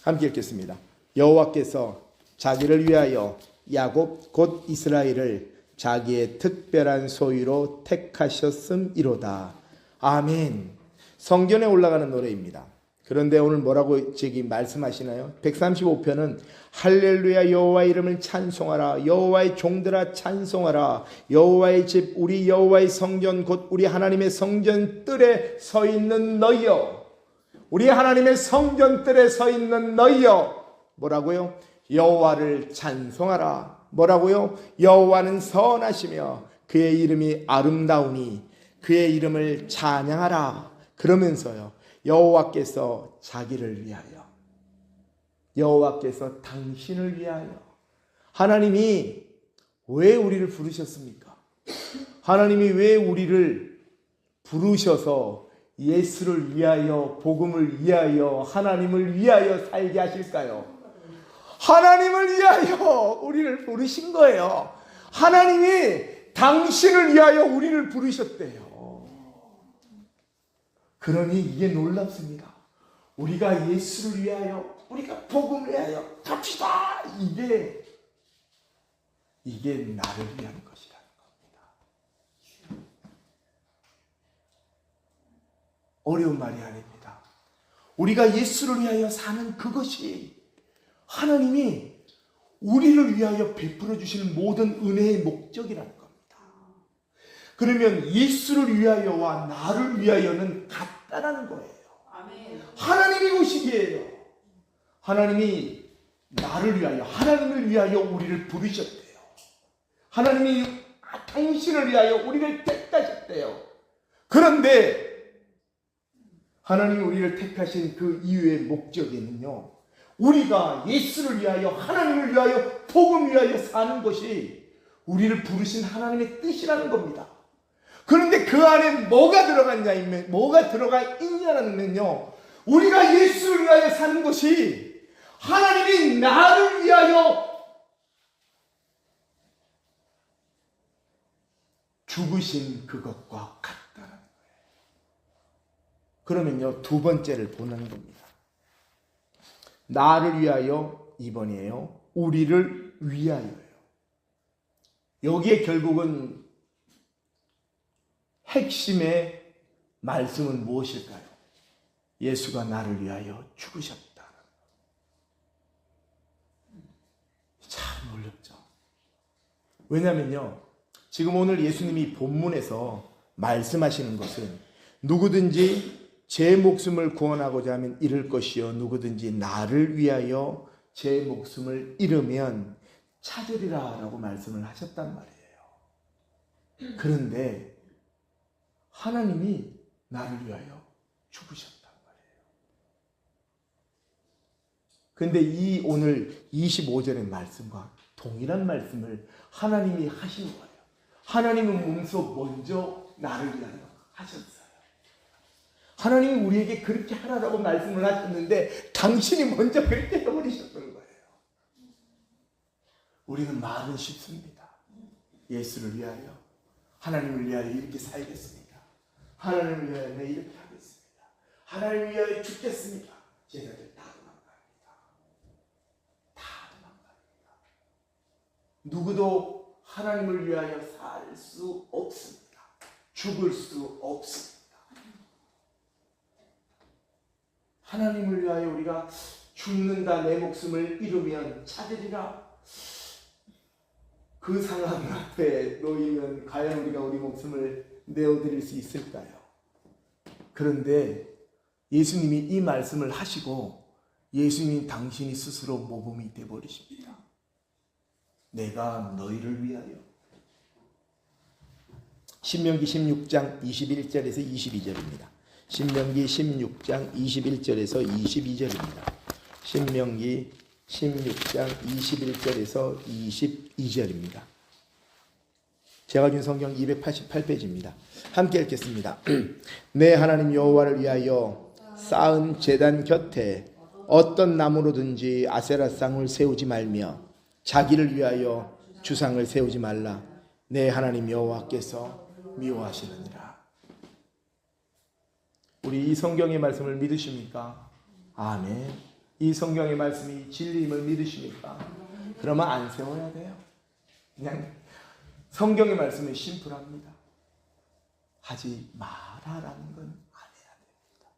S1: 함께 읽겠습니다. 여호와께서 자기를 위하여 야곱 곧 이스라엘을 자기의 특별한 소유로 택하셨음이로다. 아멘. 성전에 올라가는 노래입니다. 그런데 오늘 뭐라고 저기 말씀하시나요? 135편은 할렐루야 여호와의 이름을 찬송하라, 여호와의 종들아 찬송하라, 여호와의 집 우리 여호와의 성전 곧 우리 하나님의 성전 뜰에 서 있는 너희여, 우리 하나님의 성전 뜰에 서 있는 너희여, 뭐라고요? 여호와를 찬송하라. 뭐라고요? 여호와는 선하시며 그의 이름이 아름다우니 그의 이름을 찬양하라. 그러면서요, 여호와께서 자기를 위하여, 여호와께서 당신을 위하여, 하나님이 왜 우리를 부르셨습니까? 하나님이 왜 우리를 부르셔서 예수를 위하여, 복음을 위하여, 하나님을 위하여 살게 하실까요? 하나님을 위하여 우리를 부르신 거예요. 하나님이 당신을 위하여 우리를 부르셨대요. 그러니 이게 놀랍습니다. 우리가 예수를 위하여, 우리가 복음을 위하여 갑시다. 이게 나를 위한 것이라는 겁니다. 어려운 말이 아닙니다. 우리가 예수를 위하여 사는 그것이 하나님이 우리를 위하여 베풀어 주시는 모든 은혜의 목적이라는 겁니다. 그러면 예수를 위하여와 나를 위하여는 같다라는 거예요. 하나님이 보시기에요. 하나님이 나를 위하여, 하나님을 위하여 우리를 부르셨대요. 하나님이 당신을 위하여 우리를 택하셨대요. 그런데 하나님이 우리를 택하신 그 이유의 목적에는요, 우리가 예수를 위하여, 하나님을 위하여, 복음을 위하여 사는 것이 우리를 부르신 하나님의 뜻이라는 겁니다. 그런데 그 안에 뭐가 들어가 있냐면요, 우리가 예수를 위하여 사는 것이 하나님이 나를 위하여 죽으신 그것과 같다는 거예요. 그러면요, 두 번째를 보는 겁니다. 나를 위하여 2번이에요. 우리를 위하여요. 여기에 결국은 핵심의 말씀은 무엇일까요? 예수가 나를 위하여 죽으셨다. 참 놀랍죠. 왜냐면요, 지금 오늘 예수님이 본문에서 말씀하시는 것은 누구든지 제 목숨을 구원하고자 하면 잃을 것이요, 누구든지 나를 위하여 제 목숨을 잃으면 찾으리라 라고 말씀을 하셨단 말이에요. 그런데 하나님이 나를 위하여 죽으셨단 말이에요. 그런데 이 오늘 25절의 말씀과 동일한 말씀을 하나님이 하신 거예요. 하나님은 먼저 나를 위하여 하셨어요. 하나님이 우리에게 그렇게 하라고 말씀을 하셨는데 당신이 먼저 그렇게 해버리셨던 거예요. 우리는 말은 쉽습니다. 예수를 위하여, 하나님을 위하여 이렇게 살겠습니다. 하나님을 위하여 내 이렇게 하겠습니다. 하나님을 위하여 죽겠습니다. 제자들 다 도망갑니다. 다 도망갑니다. 누구도 하나님을 위하여 살 수 없습니다. 죽을 수 없습니다. 하나님을 위하여 우리가 죽는다, 내 목숨을 잃으면 찾으리라. 그 상황 앞에 놓이면 과연 우리가 우리 목숨을 내어드릴 수 있을까요? 그런데 예수님이 이 말씀을 하시고 예수님 당신이 스스로 모범이 되어버리십니다. 내가 너희를 위하여. 신명기 16장 21절에서 22절입니다. 신명기 16장 21절에서 22절입니다. 신명기 16장 21절에서 22절입니다. 제가 준 성경 288페이지입니다. 함께 읽겠습니다. 내 하나님 여호와를 위하여 쌓은 제단 곁에 어떤 나무로든지 아세라상을 세우지 말며 자기를 위하여 주상을 세우지 말라. 내 하나님 여호와께서 미워하시느니라. 우리 이 성경의 말씀을 믿으십니까? 아멘. 이 성경의 말씀이 진리임을 믿으십니까? 그러면 안 세워야 돼요. 그냥 성경의 말씀은 심플합니다. 하지 마라라는 건 안 해야 됩니다.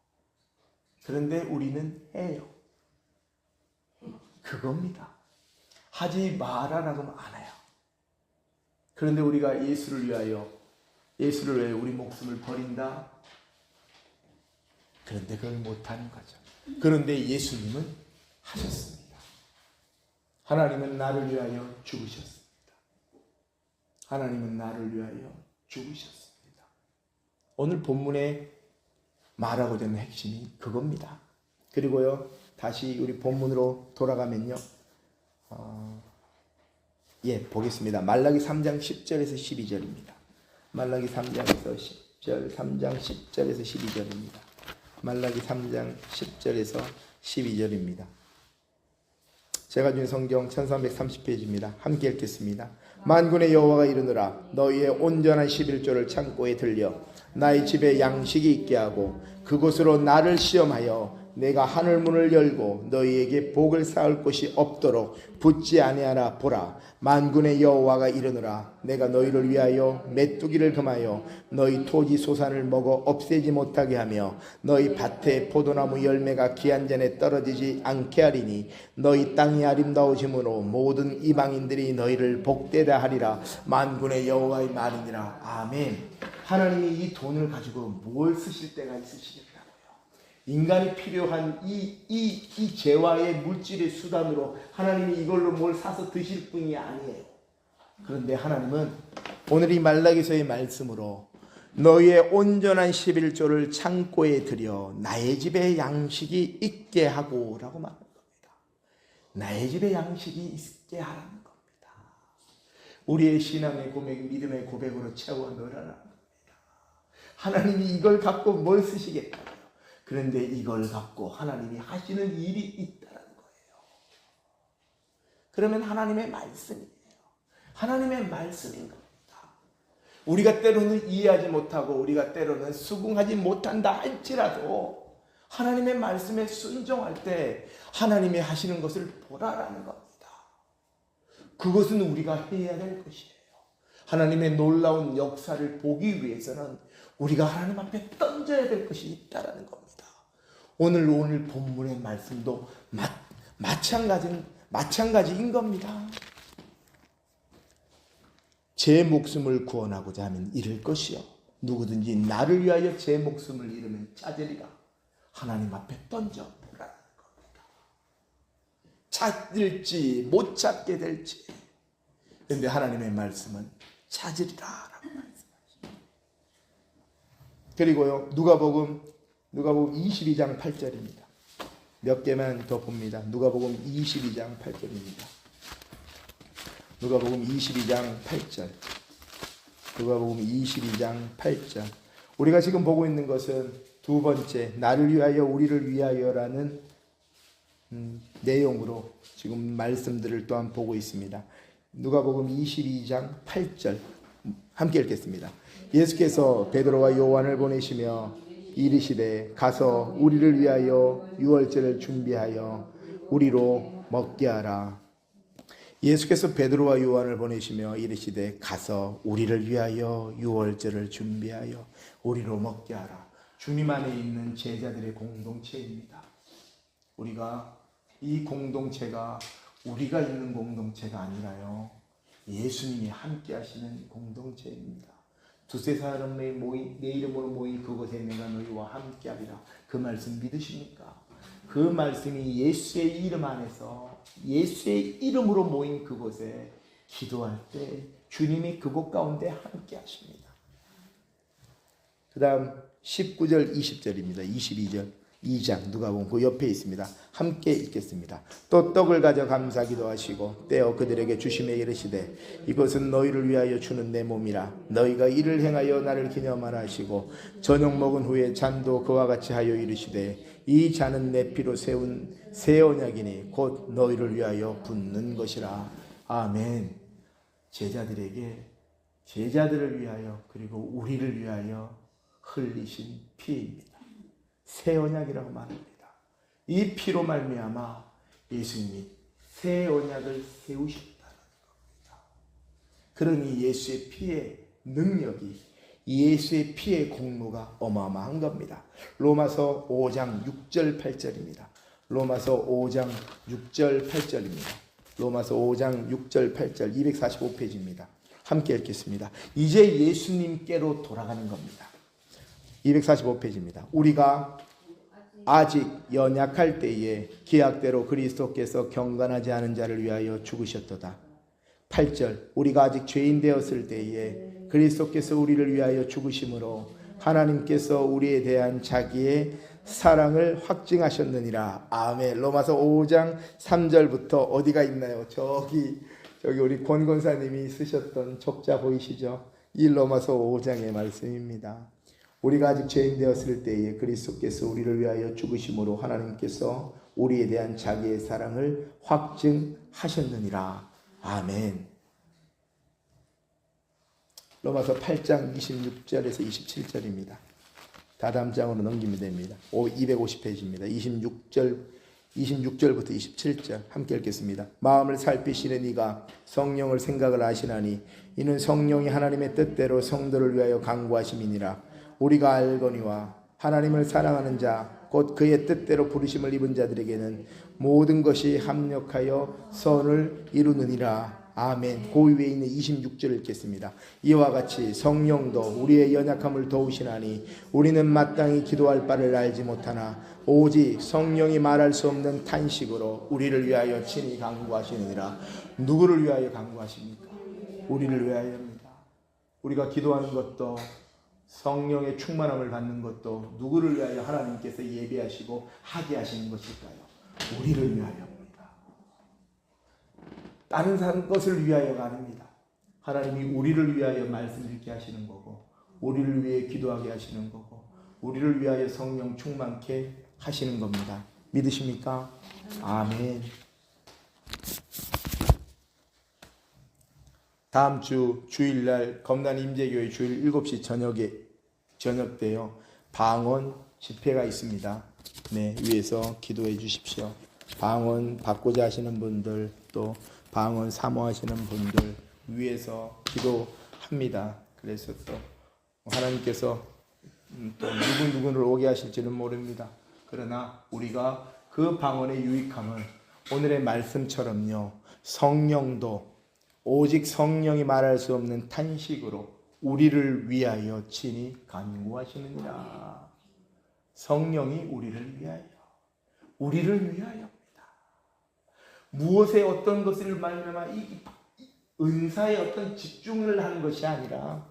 S1: 그런데 우리는 해요. 그겁니다. 하지 마라라고 하면 안 해요. 그런데 우리가 예수를 위하여 우리 목숨을 버린다. 그런데 그걸 못하는 거죠. 그런데 예수님은 하셨습니다. 하나님은 나를 위하여 죽으셨습니다. 하나님은 나를 위하여 죽으셨습니다. 오늘 본문에 말하고자 하는 핵심이 그겁니다. 그리고요, 다시 우리 본문으로 돌아가면요, 보겠습니다. 말라기 3장 10절에서 12절입니다. 말라기 3장에서 10절, 3장 10절에서 12절입니다. 말라기 3장 10절에서 12절입니다. 제가 준 성경 1330페이지입니다. 함께 읽겠습니다. 만군의 여호와가 이르노라. 너희의 온전한 11조를 창고에 들려 나의 집에 양식이 있게 하고 그곳으로 나를 시험하여 내가 하늘 문을 열고 너희에게 복을 쌓을 곳이 없도록 붙지 아니하나 보라. 만군의 여호와가 이르노라. 내가 너희를 위하여 메뚜기를 금하여 너희 토지 소산을 먹어 없애지 못하게 하며 너희 밭에 포도나무 열매가 기한 전에 떨어지지 않게 하리니 너희 땅이 아름다우심으로 모든 이방인들이 너희를 복되다 하리라. 만군의 여호와의 말이니라. 아멘. 하나님이 이 돈을 가지고 뭘 쓰실 때가 있으시겠다고요. 인간이 필요한 이 재화의 물질의 수단으로 하나님이 이걸로 뭘 사서 드실 분이 아니에요. 그런데 하나님은 오늘 이 말라기서의 말씀으로 너희의 온전한 11조를 창고에 들여 나의 집에 양식이 있게 하고 라고 말하는 겁니다. 나의 집에 양식이 있게 하라는 겁니다. 우리의 신앙의 고백, 믿음의 고백으로 채워 넣으라는 겁니다. 하나님이 이걸 갖고 뭘 쓰시겠다고요. 그런데 이걸 갖고 하나님이 하시는 일이 있다는 거예요. 그러면 하나님의 말씀이에요. 하나님의 말씀인 겁니다. 우리가 때로는 이해하지 못하고 우리가 때로는 수긍하지 못한다 할지라도 하나님의 말씀에 순종할 때 하나님이 하시는 것을 보라라는 겁니다. 그것은 우리가 해야 될 것이에요. 하나님의 놀라운 역사를 보기 위해서는 우리가 하나님 앞에 던져야 될 것이 있다는 겁니다. 오늘 본문의 말씀도 마찬가지인 겁니다. 제 목숨을 구원하고자 하면 잃을 것이요 누구든지 나를 위하여 제 목숨을 잃으면 찾으리라. 하나님 앞에 던져보라는 겁니다. 찾을지 못 찾게 될지. 그런데 하나님의 말씀은 찾으리라 라고 말씀하십니다. 그리고요 누가복음 22장 8절입니다. 몇 개만 더 봅니다. 누가복음 22장 8절입니다. 누가복음 22장 8절. 누가복음 22장 8절. 우리가 지금 보고 있는 것은 두 번째, 나를 위하여 우리를 위하여라는 내용으로 지금 말씀들을 또한 보고 있습니다. 누가복음 22장 8절 함께 읽겠습니다. 예수께서 베드로와 요한을 보내시며 이르시되 가서 우리를 위하여 유월절을 준비하여 우리로 먹게 하라. 예수께서 베드로와 요한을 보내시며 이르시되 가서 우리를 위하여 유월절을 준비하여 우리로 먹게 하라. 주님 안에 있는 제자들의 공동체입니다. 우리가 이 공동체가 우리가 있는 공동체가 아니라요 예수님이 함께 하시는 공동체입니다. 두세 사람의 내 이름으로 모인 그곳에 내가 너희와 함께 하리라. 그 말씀 믿으십니까? 그 말씀이 예수의 이름 안에서 예수의 이름으로 모인 그곳에 기도할 때 주님이 그곳 가운데 함께 하십니다. 그 다음 19절 20절입니다. 22절 2장 누가복음 그 옆에 있습니다. 함께 읽겠습니다. 또 떡을 가져 감사 기도하시고 떼어 그들에게 주시며 이르시되 이것은 너희를 위하여 주는 내 몸이라. 너희가 이를 행하여 나를 기념하라 하시고 저녁 먹은 후에 잔도 그와 같이 하여 이르시되 이 잔은 내 피로 세운 새 언약이니 곧 너희를 위하여 붓는 것이라. 아멘. 제자들을 위하여 그리고 우리를 위하여 흘리신 피입니다. 새 언약이라고 말합니다. 이 피로 말미암아 예수님이 새 언약을 세우셨다는 겁니다. 그러니 예수의 피의 능력이 예수의 피의 공로가 어마어마한 겁니다. 로마서 5장 6절 8절입니다. 로마서 5장 6절 8절입니다. 로마서 5장 6절 8절 245페이지입니다. 함께 읽겠습니다. 이제 예수님께로 돌아가는 겁니다. 245페이지입니다. 우리가 아직 연약할 때에 기약대로 그리스도께서 경건하지 않은 자를 위하여 죽으셨도다. 8절 우리가 아직 죄인 되었을 때에 그리스도께서 우리를 위하여 죽으심으로 하나님께서 우리에 대한 자기의 사랑을 확증하셨느니라. 아멘. 로마서 5장 3절부터 어디가 있나요? 저기 우리 권 권사님이 쓰셨던 족자 보이시죠? 이 로마서 5장의 말씀입니다. 우리가 아직 죄인 되었을 때에 그리스도께서 우리를 위하여 죽으심으로 하나님께서 우리에 대한 자기의 사랑을 확증하셨느니라. 아멘. 로마서 8장 26절에서 27절입니다. 다다음 장으로 넘기면 됩니다. 250페이지입니다. 26절부터 27절 함께 읽겠습니다. 마음을 살피시는 이가 성령을 생각을 아시나니 이는 성령이 하나님의 뜻대로 성도를 위하여 간구하심이니라. 우리가 알거니와 하나님을 사랑하는 자 곧 그의 뜻대로 부르심을 입은 자들에게는 모든 것이 합력하여 선을 이루느니라. 아멘. 그 위에 있는 26절을 읽겠습니다. 이와 같이 성령도 우리의 연약함을 도우시나니 우리는 마땅히 기도할 바를 알지 못하나 오직 성령이 말할 수 없는 탄식으로 우리를 위하여 친히 간구하시느니라. 누구를 위하여 간구하십니까? 우리를 위하여입니다. 우리가 기도하는 것도 성령의 충만함을 받는 것도 누구를 위하여 하나님께서 예비하시고 하게 하시는 것일까요? 우리를 위하여입니다. 다른 것을 위하여가 아닙니다. 하나님이 우리를 위하여 말씀 읽게 하시는 거고, 우리를 위해 기도하게 하시는 거고, 우리를 위하여 성령 충만케 하시는 겁니다. 믿으십니까? 아멘. 다음 주 주일날 검단 임재교회 주일 7시 저녁 때요 방언 집회가 있습니다. 네, 위에서 기도해 주십시오. 방언 받고자 하시는 분들, 또 방언 사모하시는 분들 위에서 기도합니다. 그래서 또 하나님께서 또 누구를 오게 하실지는 모릅니다. 그러나 우리가 그 방언의 유익함을 오늘의 말씀처럼요, 성령도 오직 성령이 말할 수 없는 탄식으로 우리를 위하여 친히 간구하시느니라. 성령이 우리를 위하여입니다. 무엇에 어떤 것을 말미암아 이 은사에 어떤 집중을 하는 것이 아니라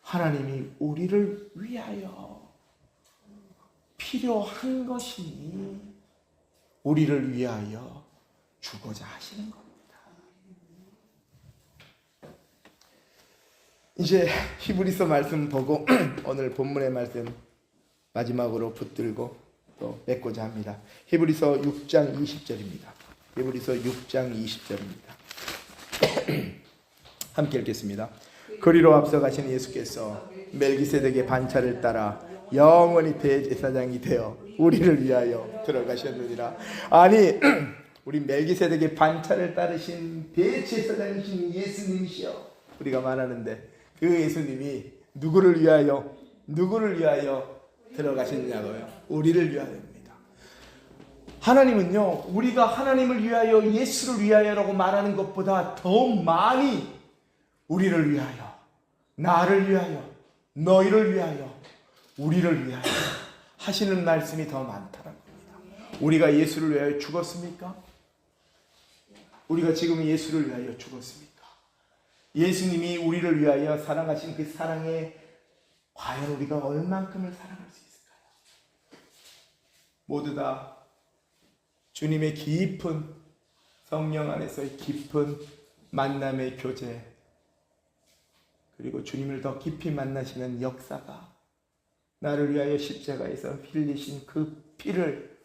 S1: 하나님이 우리를 위하여 필요한 것이니 우리를 위하여 주고자 하시는 겁니다. 이제 히브리서 말씀 보고 오늘 본문의 말씀 마지막으로 붙들고 또 맺고자 합니다. 히브리서 6장 20절입니다. 히브리서 6장 20절입니다. 함께 읽겠습니다. 그리로 앞서가신 예수께서 멜기세덱의 반차를 따라 영원히 대제사장이 되어 우리를 위하여 들어가셨느니라. 아니 우리 멜기세덱의 반차를 따르신 대제사장이신 예수님이시여 우리가 말하는데, 그 예수님이 누구를 위하여 들어가셨냐고요? 우리를 위하여입니다. 하나님은요, 우리가 하나님을 위하여, 예수를 위하여라고 말하는 것보다 더 많이 우리를 위하여, 나를 위하여, 너희를 위하여, 우리를 위하여 하시는 말씀이 더 많다는 겁니다. 우리가 예수를 위하여 죽었습니까? 우리가 지금 예수를 위하여 죽었습니까? 예수님이 우리를 위하여 사랑하신 그 사랑에 과연 우리가 얼만큼을 사랑할 수 있을까요? 모두 다 주님의 깊은 성령 안에서의 깊은 만남의 교제, 그리고 주님을 더 깊이 만나시는 역사가, 나를 위하여 십자가에서 흘리신 그 피를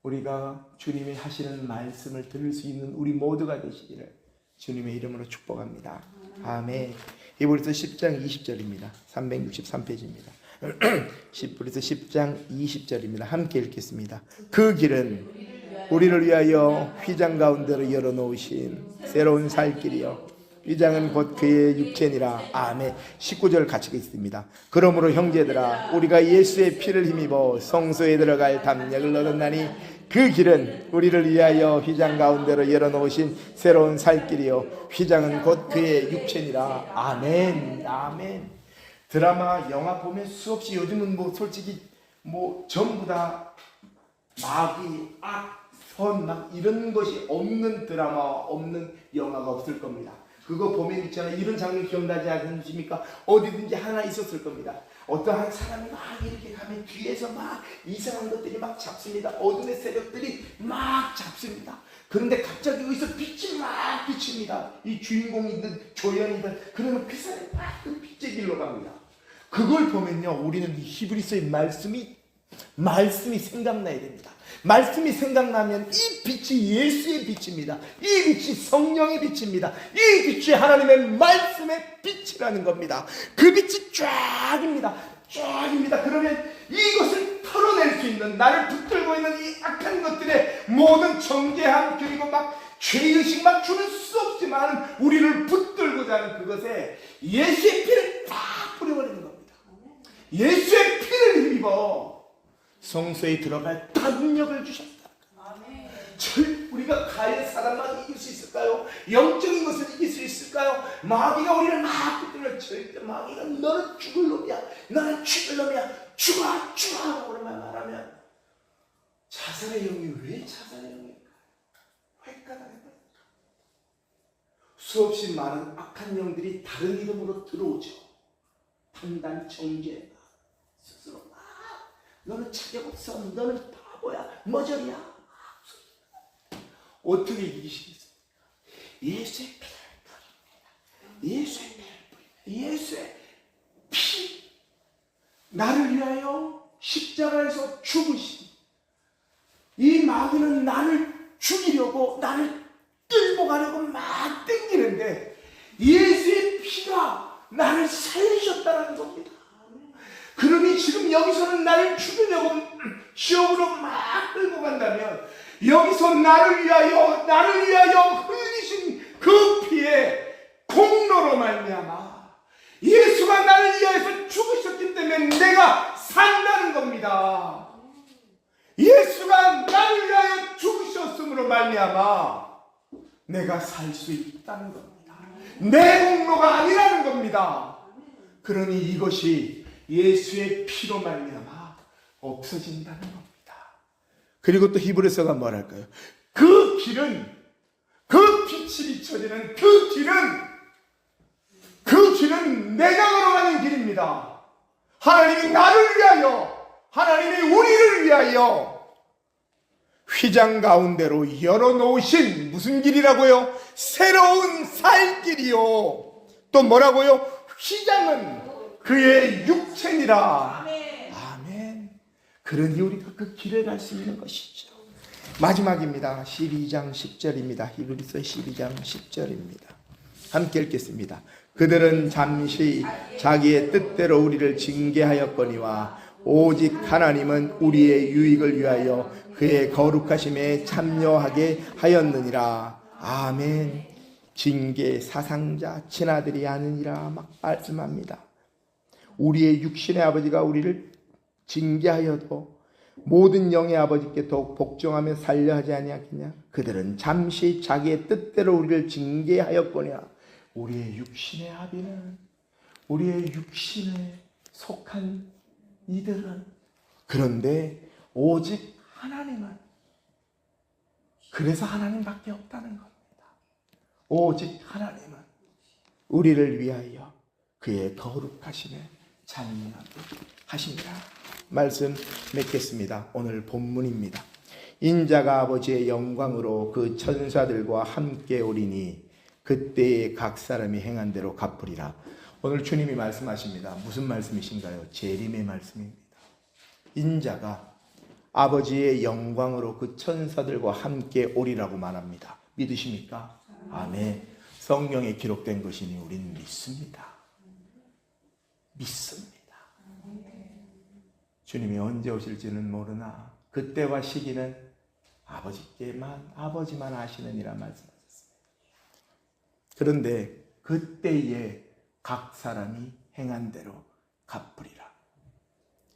S1: 우리가 주님이 하시는 말씀을 들을 수 있는 우리 모두가 되시기를 주님의 이름으로 축복합니다. 아멘. 히브리서 10장 20절입니다. 363페이지입니다. 히브리서 10장 20절입니다. 함께 읽겠습니다. 그 길은 우리를 위하여 휘장 가운데로 열어놓으신 새로운 살 길이요, 휘장은 곧 그의 육체니라. 아멘. 19절 같이 있습니다. 그러므로 형제들아, 우리가 예수의 피를 힘입어 성소에 들어갈 담력을 얻었나니 그 길은 우리를 위하여 휘장 가운데로 열어놓으신 새로운 살 길이요, 휘장은 곧 그의 육체니라. 아멘. 아멘. 드라마, 영화 보면 수없이, 요즘은 솔직히 전부 다 마귀, 악, 선, 이런 것이 없는 드라마, 없는 영화가 없을 겁니다. 그거 보면 있잖아요. 이런 장면 기억나지 않으십니까? 어디든지 하나 있었을 겁니다. 어떤 한 사람이 막 이렇게 가면 뒤에서 막 이상한 것들이 막 잡습니다. 어둠의 세력들이 막 잡습니다. 그런데 갑자기 여기서 빛이 막 비칩니다. 이 주인공이든 조연이든. 그러면 그 사람이 막 그 빛의 길로 갑니다. 그걸 보면요, 우리는 이 히브리서의 말씀이 말씀이 생각나야 됩니다. 말씀이 생각나면 이 빛이 예수의 빛입니다. 이 빛이 성령의 빛입니다. 이 빛이 하나님의 말씀의 빛이라는 겁니다. 그 빛이 쫙입니다. 쫙입니다. 그러면 이것을 털어낼 수 있는, 나를 붙들고 있는 이 악한 것들의 모든 정죄함, 그리고 막 죄의식 막 주는 수 없지만 우리를 붙들고자 하는 그것에 예수의 피를 딱 뿌려버리는 겁니다. 예수의 피를 힘입어 성소에 들어갈 능력을 주셨다. 우리가 가해 사람만 이길 수 있을까요? 영적인 것을 이길 수 있을까요? 마귀가 우리를 막 붙들면 절대 마귀가 너는 죽을 놈이야, 너는 죽을 놈이야, 죽어 죽어 그러면 말하면 자살의 영이 왜 자살의 영일까? 왜 까닭일까? 수없이 많은 악한 영들이 다른 이름으로 들어오죠. 판단, 정죄, 스스로 너는 자격 없어, 너는 바보야, 머저리야. 어떻게 이기시겠어요? 예수의 피를 뿌립니다. 예수의 피를 뿌립니다. 예수의 피. 나를 위하여 십자가에서 죽으신 이 마귀는 나를 죽이려고, 나를 끌고 가려고 막 땡기는데 예수의 피가 나를 살리셨다는 겁니다. 그러니 지금 여기서는 나를 죽이려고 지옥으로 막 끌고 간다면 여기서 나를 위하여 흘리신 그 피의 공로로 말미암아 예수가 나를 위하여서 죽으셨기 때문에 내가 산다는 겁니다. 예수가 나를 위하여 죽으셨음으로 말미암아 내가 살 수 있다는 겁니다. 내 공로가 아니라는 겁니다. 그러니 이것이 예수의 피로 말미암아 없어진다는 겁니다. 그리고 또 히브리서가 뭐랄까요? 그 길은, 그 빛이 비춰지는 그 길은 내가 걸어가는 길입니다. 하나님이 나를 위하여, 하나님이 우리를 위하여 휘장 가운데로 열어놓으신 무슨 길이라고요? 새로운 살 길이요. 또 뭐라고요? 휘장은 그의 육체니라. 아멘. 그러니 우리가 그 길을 갈 수 있는 것이죠. 마지막입니다. 12장 10절입니다. 히브리서 12장 10절입니다. 함께 읽겠습니다. 그들은 잠시 자기의 뜻대로 우리를 징계하였거니와 오직 하나님은 우리의 유익을 위하여 그의 거룩하심에 참여하게 하였느니라. 아멘. 징계 사상자 친아들이 아니니라 막 말씀합니다. 우리의 육신의 아버지가 우리를 징계하여도 모든 영의 아버지께 더욱 복종하며 살려 하지 아니하겠냐? 그들은 잠시 자기의 뜻대로 우리를 징계하였거냐? 우리의 육신의 아비는, 우리의 육신에 속한 이들은, 그런데 오직 하나님은, 그래서 하나님밖에 없다는 겁니다. 오직 하나님은 우리를 위하여 그의 거룩하심에 참여하게 하십니다. 말씀 맺겠습니다. 오늘 본문입니다. 인자가 아버지의 영광으로 그 천사들과 함께 오리니 그때에 각 사람이 행한 대로 갚으리라. 오늘 주님이 말씀하십니다. 무슨 말씀이신가요? 재림의 말씀입니다. 인자가 아버지의 영광으로 그 천사들과 함께 오리라고 말합니다. 믿으십니까? 아멘. 성경에 기록된 것이니 우리는 믿습니다. 믿습니다. 주님이 언제 오실지는 모르나 그때와 시기는 아버지만 아시느니라 말씀하셨습니다. 그런데 그때에 각 사람이 행한 대로 갚으리라.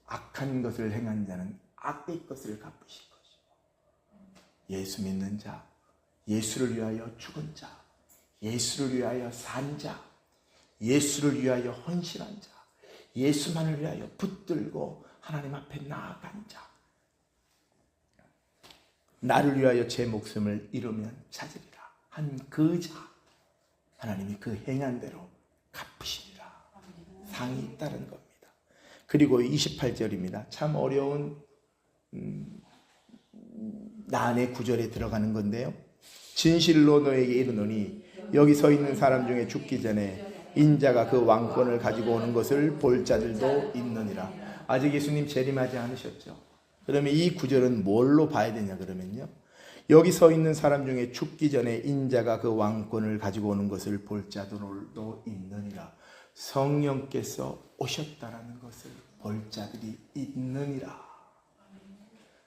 S1: 악한 것을 행한 자는 악의 것을 갚으실 것이고, 예수 믿는 자, 예수를 위하여 죽은 자, 예수를 위하여 산 자, 예수를 위하여 헌신한 자, 예수만을 위하여 붙들고 하나님 앞에 나아간 자, 나를 위하여 제 목숨을 잃으면 찾으리라 한 그 자, 하나님이 그 행한 대로 갚으시리라. 상이 있다는 겁니다. 그리고 28절입니다. 참 어려운 난의 구절에 들어가는 건데요. 진실로 너에게 이르노니 여기 서 있는 사람 중에 죽기 전에 인자가 그 왕권을 가지고 오는 것을 볼 자들도 있느니라. 아직 예수님 재림하지 않으셨죠? 그러면 이 구절은 뭘로 봐야 되냐 그러면요, 여기 서 있는 사람 중에 죽기 전에 인자가 그 왕권을 가지고 오는 것을 볼 자들도 있느니라. 성령께서 오셨다라는 것을 볼 자들이 있느니라.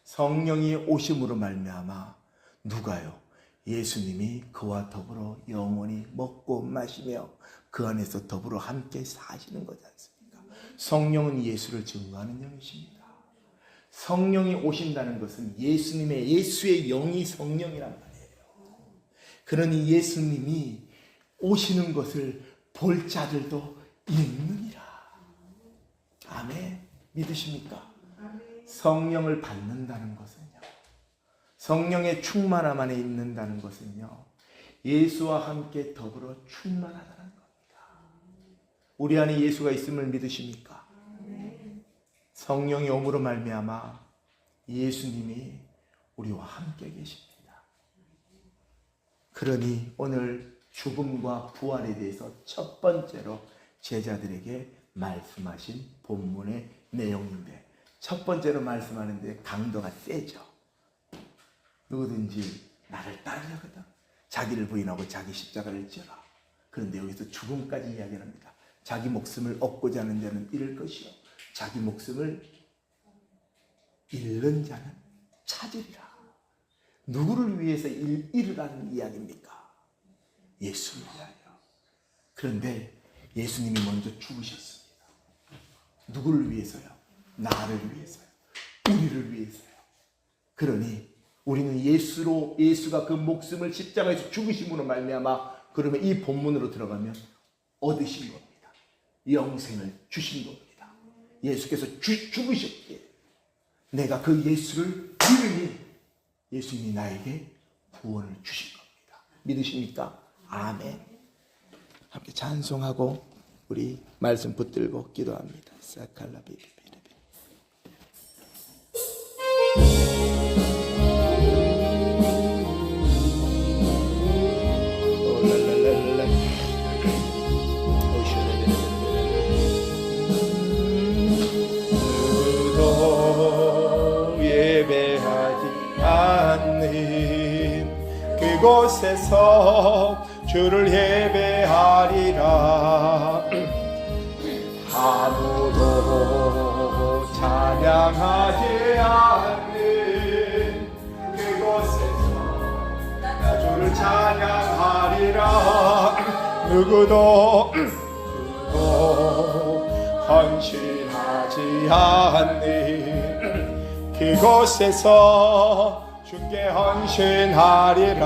S1: 성령이 오심으로 말미암아 누가요? 예수님이 그와 더불어 영원히 먹고 마시며 그 안에서 더불어 함께 사시는 거지 않습니까? 성령은 예수를 증거하는 영이십니다. 성령이 오신다는 것은 예수의 영이 성령이란 말이에요. 그러니 예수님이 오시는 것을 볼 자들도 있느니라. 아멘. 믿으십니까? 성령을 받는다는 것은요, 성령의 충만함 안에 있는다는 것은요, 예수와 함께 더불어 충만하다는 겁니다. 우리 안에 예수가 있음을 믿으십니까? 성령이 오므로 말미암아 예수님이 우리와 함께 계십니다. 그러니 오늘 죽음과 부활에 대해서 첫 번째로 제자들에게 말씀하신 본문의 내용인데, 첫 번째로 말씀하는데 강도가 세죠. 누구든지 나를 따르려거든 자기를 부인하고 자기 십자가를 져라. 그런데 여기서 죽음까지 이야기합니다. 자기 목숨을 얻고자 하는 자는 잃을 것이요, 자기 목숨을 잃는 자는 찾으리라. 누구를 위해서 잃으라는 이야기입니까? 예수를 위하여. 그런데 예수님이 먼저 죽으셨습니다. 누구를 위해서요? 나를 위해서요. 우리를 위해서요. 그러니 우리는 예수가 그 목숨을 십자가에서 죽으심으로 말미암아, 그러면 이 본문으로 들어가면 얻으신 겁니다. 영생을 주신 겁니다. 예수께서 죽으셨기에 내가 그 예수를 믿으니 예수님이 나에게 구원을 주신 겁니다. 믿으십니까? 아멘. 함께 찬송하고 우리 말씀 붙들고 기도합니다. 사칼라비비비비. 그곳에서 주를 예배하리라. 아무도 찬양하지 않는 그곳에서 나 주를 찬양하리라. 누구도 헌신하지 않는 그곳에서 주께 헌신하리라.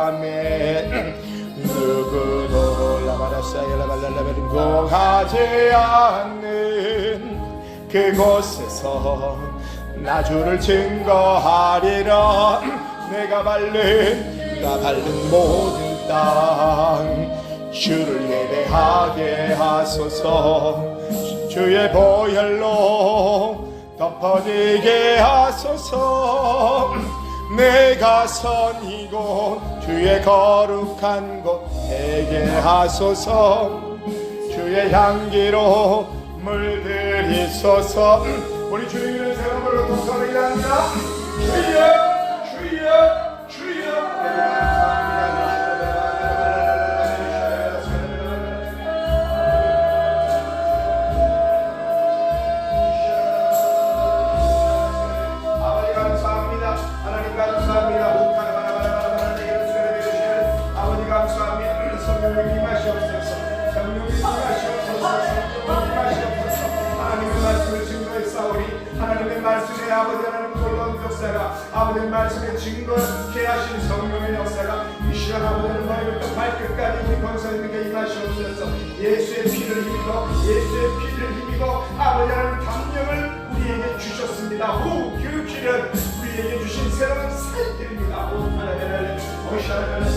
S1: 아멘. 누구도 공하지 않는 그곳에서 나 주를 증거하리라. 내가 밟는 모든 땅 주를 예배하게 하소서. 주의 보혈로 덮어지게 하소서. 내가 선 이곳 주의 거룩한 곳 되게 하소서. 주의 향기로 물들이소서. 우리 주님을 세워불러 독서를 합니다. 주여 주여 주여. 아버지 하나님 놀라운 역사가, 아버지 말씀에 증거케 하신 성령의 역사가 이 시간 아버지는 머리부터 발끝까지 우리 권사님에게 임하시옵소서. 예수의 피를 힘입어 아버지 하나님 담력을 우리에게 주셨습니다. 그 길은 우리에게 주신 새로운 살길입니다. 이 시간 아버지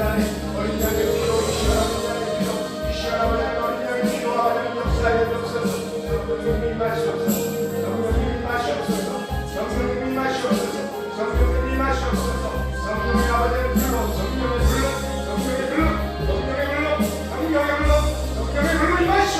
S1: 하나님 어린 양의 피로, 이 시간 아버지 하나님 피로, 이 시간 아버지 하나님 어린 양의 피로 하나님 역사에 없어서 성령님이 임하시옵소서. 성령님이 마시옵소서. 성령님이 마시옵소서. 성령의 아버지를 불러, 성령의 불러, 성령의 불러, 성령의 불러, 성령의 불러, 성령의 불러 임하시옵소서.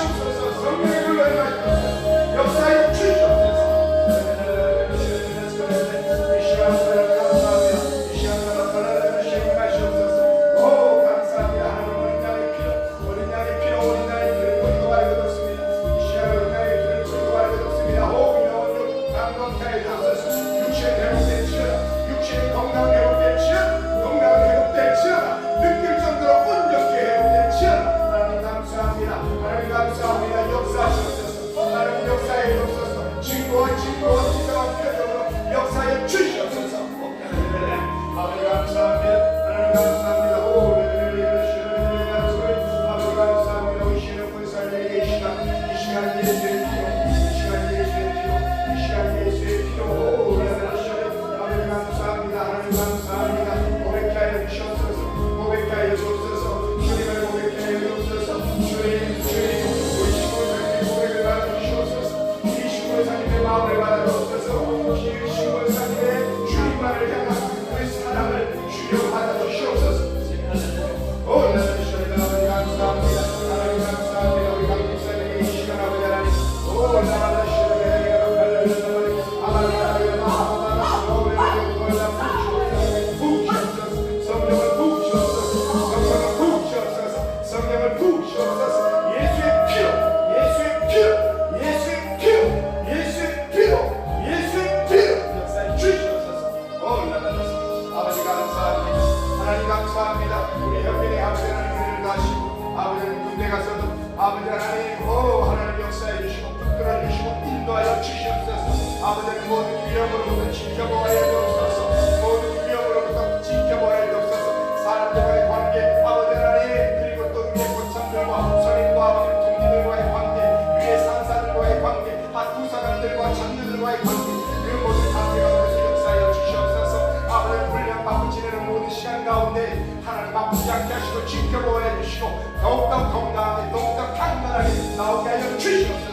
S1: 위험으로부터 지켜보아야 되옵소서. 모든 위험으로부터 지켜보아야 되옵소서. 사람들과의 관계, 아버지 하나님, 그리고 또 위에 고참들과 선인과 동기들과의 관계, 위에 상사들과의 관계, 부사관들과 장녀들과의 관계, 그 모든 관계가 것을 역사하여 주시옵소서. 아버지 훈련받고 지내는 모든 시간 가운데 하나님 아프지 않게 하시고 지켜보아야 주시고 더욱더 건강하게 더욱더 강건하게 나오게 하여 주시옵소서.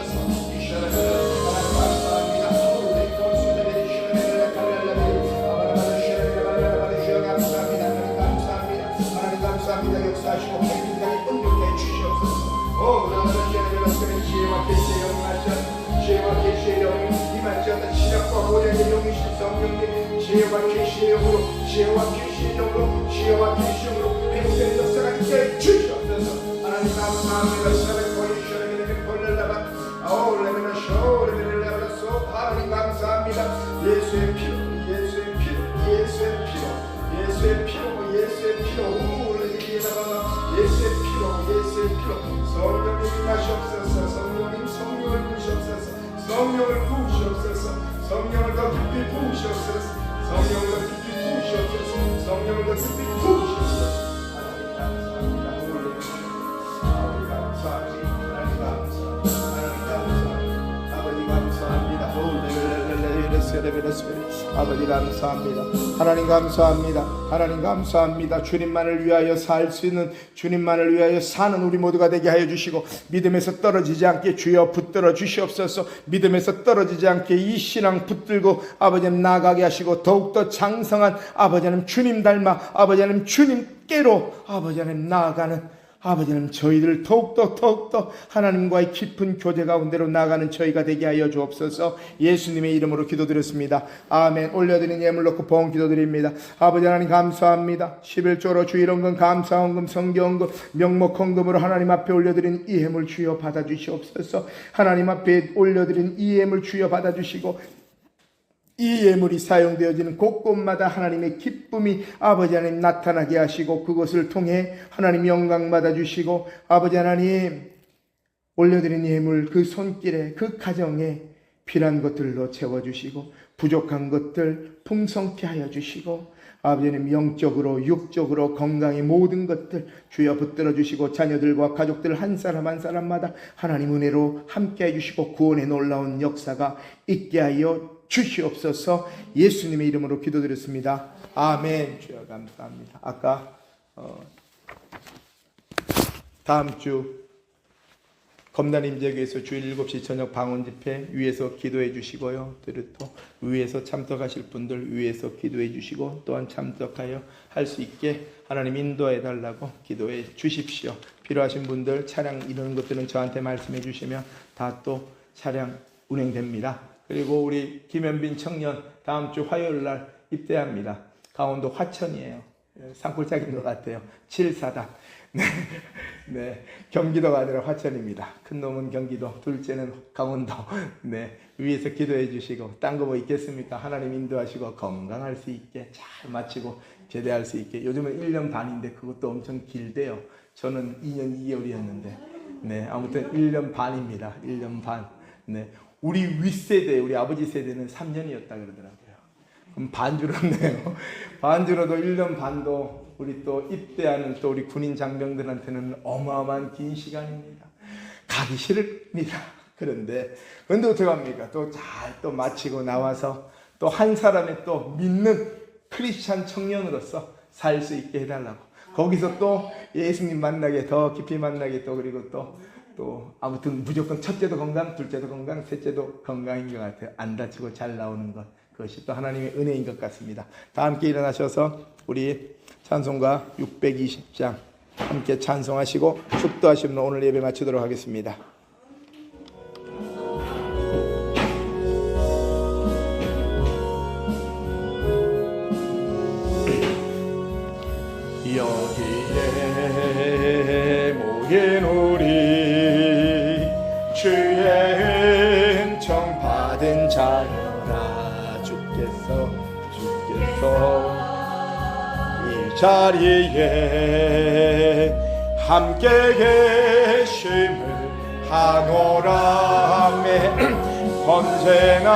S1: 역사하시고 행복하게 은덕해 주시옵소서. 지혜와 계시의 영을 하시옵소서. 지혜와 계시의 영을 임하시옵소서. 시작과 모략의 영이신 성령님, 지혜와 계시의 영으로, 지혜와 계시의 영으로, 지혜와 계시의 영으로 행복된 역사가 있게 해 주시옵소서. 하나님 감사합니다. 사랑의 보이시오는 이름의 볼렐라바 아울레메나 쇼레메렐라바 소 하나님 감사합니다. 예수의 피로, 예수의 피로, 예수의 피로, 예수의 피로, 예수의 피로, 예수의 피로, 예수의 피로. 성령님 임하시옵소서. 성령님 성령을 부으시옵소서. 성령을 부으시옵소서. 성령을 더 깊이 부으시옵소서. 성령을 더 깊이 부으시옵소서. 성령을 더 깊이 부으시옵소서. 하나님 감사합니다. 하나님 감사합니다. 하나님 감사합니다. 아버지 감사합니다. 아버지 감사합니다. 하나님 감사합니다. 하나님 감사합니다. 주님만을 위하여 살 수 있는, 주님만을 위하여 사는 우리 모두가 되게 하여 주시고, 믿음에서 떨어지지 않게 주여 붙들어 주시옵소서. 믿음에서 떨어지지 않게 이 신앙 붙들고 아버지님 나아가게 하시고, 더욱더 장성한 아버지님 주님 닮아 아버지님 주님께로 아버지님 나아가는 아버지는 저희들 더욱더 하나님과의 깊은 교제 가운데로 나가는 저희가 되게 하여 주옵소서. 예수님의 이름으로 기도드렸습니다. 아멘. 올려드린 예물 놓고 봉 기도드립니다. 아버지 하나님 감사합니다. 11조로 주일헌금, 감사헌금, 성경헌금, 명목헌금으로 하나님 앞에 올려드린 이 예물 주여 받아주시옵소서. 하나님 앞에 올려드린 이 예물 주여 받아주시고, 이 예물이 사용되어지는 곳곳마다 하나님의 기쁨이 아버지 하나님 나타나게 하시고, 그것을 통해 하나님 영광 받아주시고, 아버지 하나님 올려드린 예물 그 손길에, 그 가정에 필요한 것들로 채워주시고, 부족한 것들 풍성케 하여 주시고, 아버지님 영적으로 육적으로 건강의 모든 것들 주여 붙들어 주시고, 자녀들과 가족들 한 사람 한 사람마다 하나님 은혜로 함께 해주시고, 구원의 놀라운 역사가 있게 하여 주시옵소서. 예수님의 이름으로 기도드렸습니다. 아멘. 주여 감사합니다. 아까 다음 주 검단임재교에서 주일 7시 저녁 방언 집회 위에서 기도해 주시고요. 또 위에서 참석하실 분들 위에서 기도해 주시고, 또한 참석하여 할 수 있게 하나님 인도해 달라고 기도해 주십시오. 필요하신 분들 차량 이런 것들은 저한테 말씀해 주시면 다 또 차량 운행됩니다. 그리고 우리 김현빈 청년 다음 주 화요일 날 입대합니다. 강원도 화천이에요. 산골짜기인 것 같아요. 7사단. 네, 경기도가 아니라 화천입니다. 큰 놈은 경기도, 둘째는 강원도. 네, 위에서 기도해 주시고, 딴 거 뭐 있겠습니까? 하나님 인도하시고 건강할 수 있게 잘 마치고 제대할 수 있게. 요즘은 1년 반인데 그것도 엄청 길대요. 저는 2년 2개월이었는데, 네, 아무튼 1년 반입니다. 1년 반. 네, 우리 윗세대, 우리 아버지 세대는 3년이었다 그러더라고요. 그럼 반 줄었네요. 반 줄어도 1년 반도 우리 또 입대하는 또 우리 군인 장병들한테는 어마어마한 긴 시간입니다. 가기 싫습니다. 그런데 어떻게 합니까? 또 잘 또 마치고 나와서 또 한 사람의 또 믿는 크리스찬 청년으로서 살 수 있게 해달라고, 거기서 또 예수님 만나게, 더 깊이 만나게, 또 그리고 또 아무튼 무조건 첫째도 건강, 둘째도 건강, 셋째도 건강인 것 같아요. 안 다치고 잘 나오는 것, 그것이 또 하나님의 은혜인 것 같습니다. 다 함께 일어나셔서 우리 찬송가 620장 함께 찬송하시고 축도하시면 오늘 예배 마치도록 하겠습니다. 여기에 모인 우리 주의 은총 받은 자녀라. 주께서 이 자리에 함께 계심을 하노라매. 언제나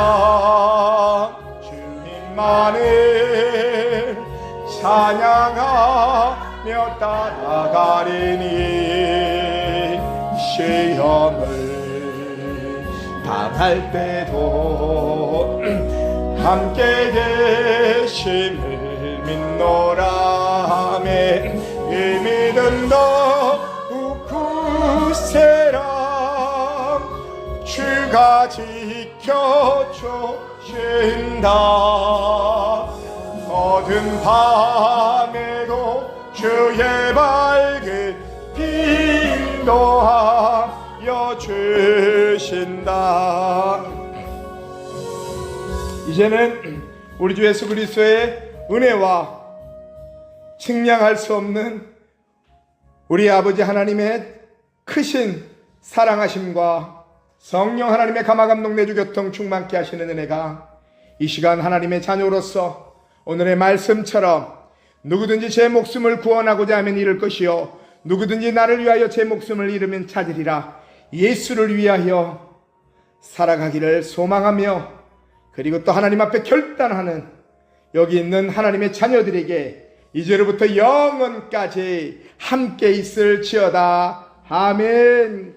S1: 만을 찬양하며 따라가리니 시험을 당할 때도 함께 계심을 믿노라매 이 믿음 더욱 굳세라 주가 지켜주신다 어두운 밤에도 주의 밝은 인도하여 주신다. 이제는 우리 주 예수 그리스도의 은혜와 측량할 수 없는 우리 아버지 하나님의 크신 사랑하심과 성령 하나님의 감화감동 내주 교통 충만케 하시는 은혜가 이 시간 하나님의 자녀로서 오늘의 말씀처럼 누구든지 제 목숨을 구원하고자 하면 잃을 것이요 누구든지 나를 위하여 제 목숨을 잃으면 찾으리라 예수를 위하여 살아가기를 소망하며 그리고 또 하나님 앞에 결단하는 여기 있는 하나님의 자녀들에게 이제로부터 영원까지 함께 있을지어다. 아멘.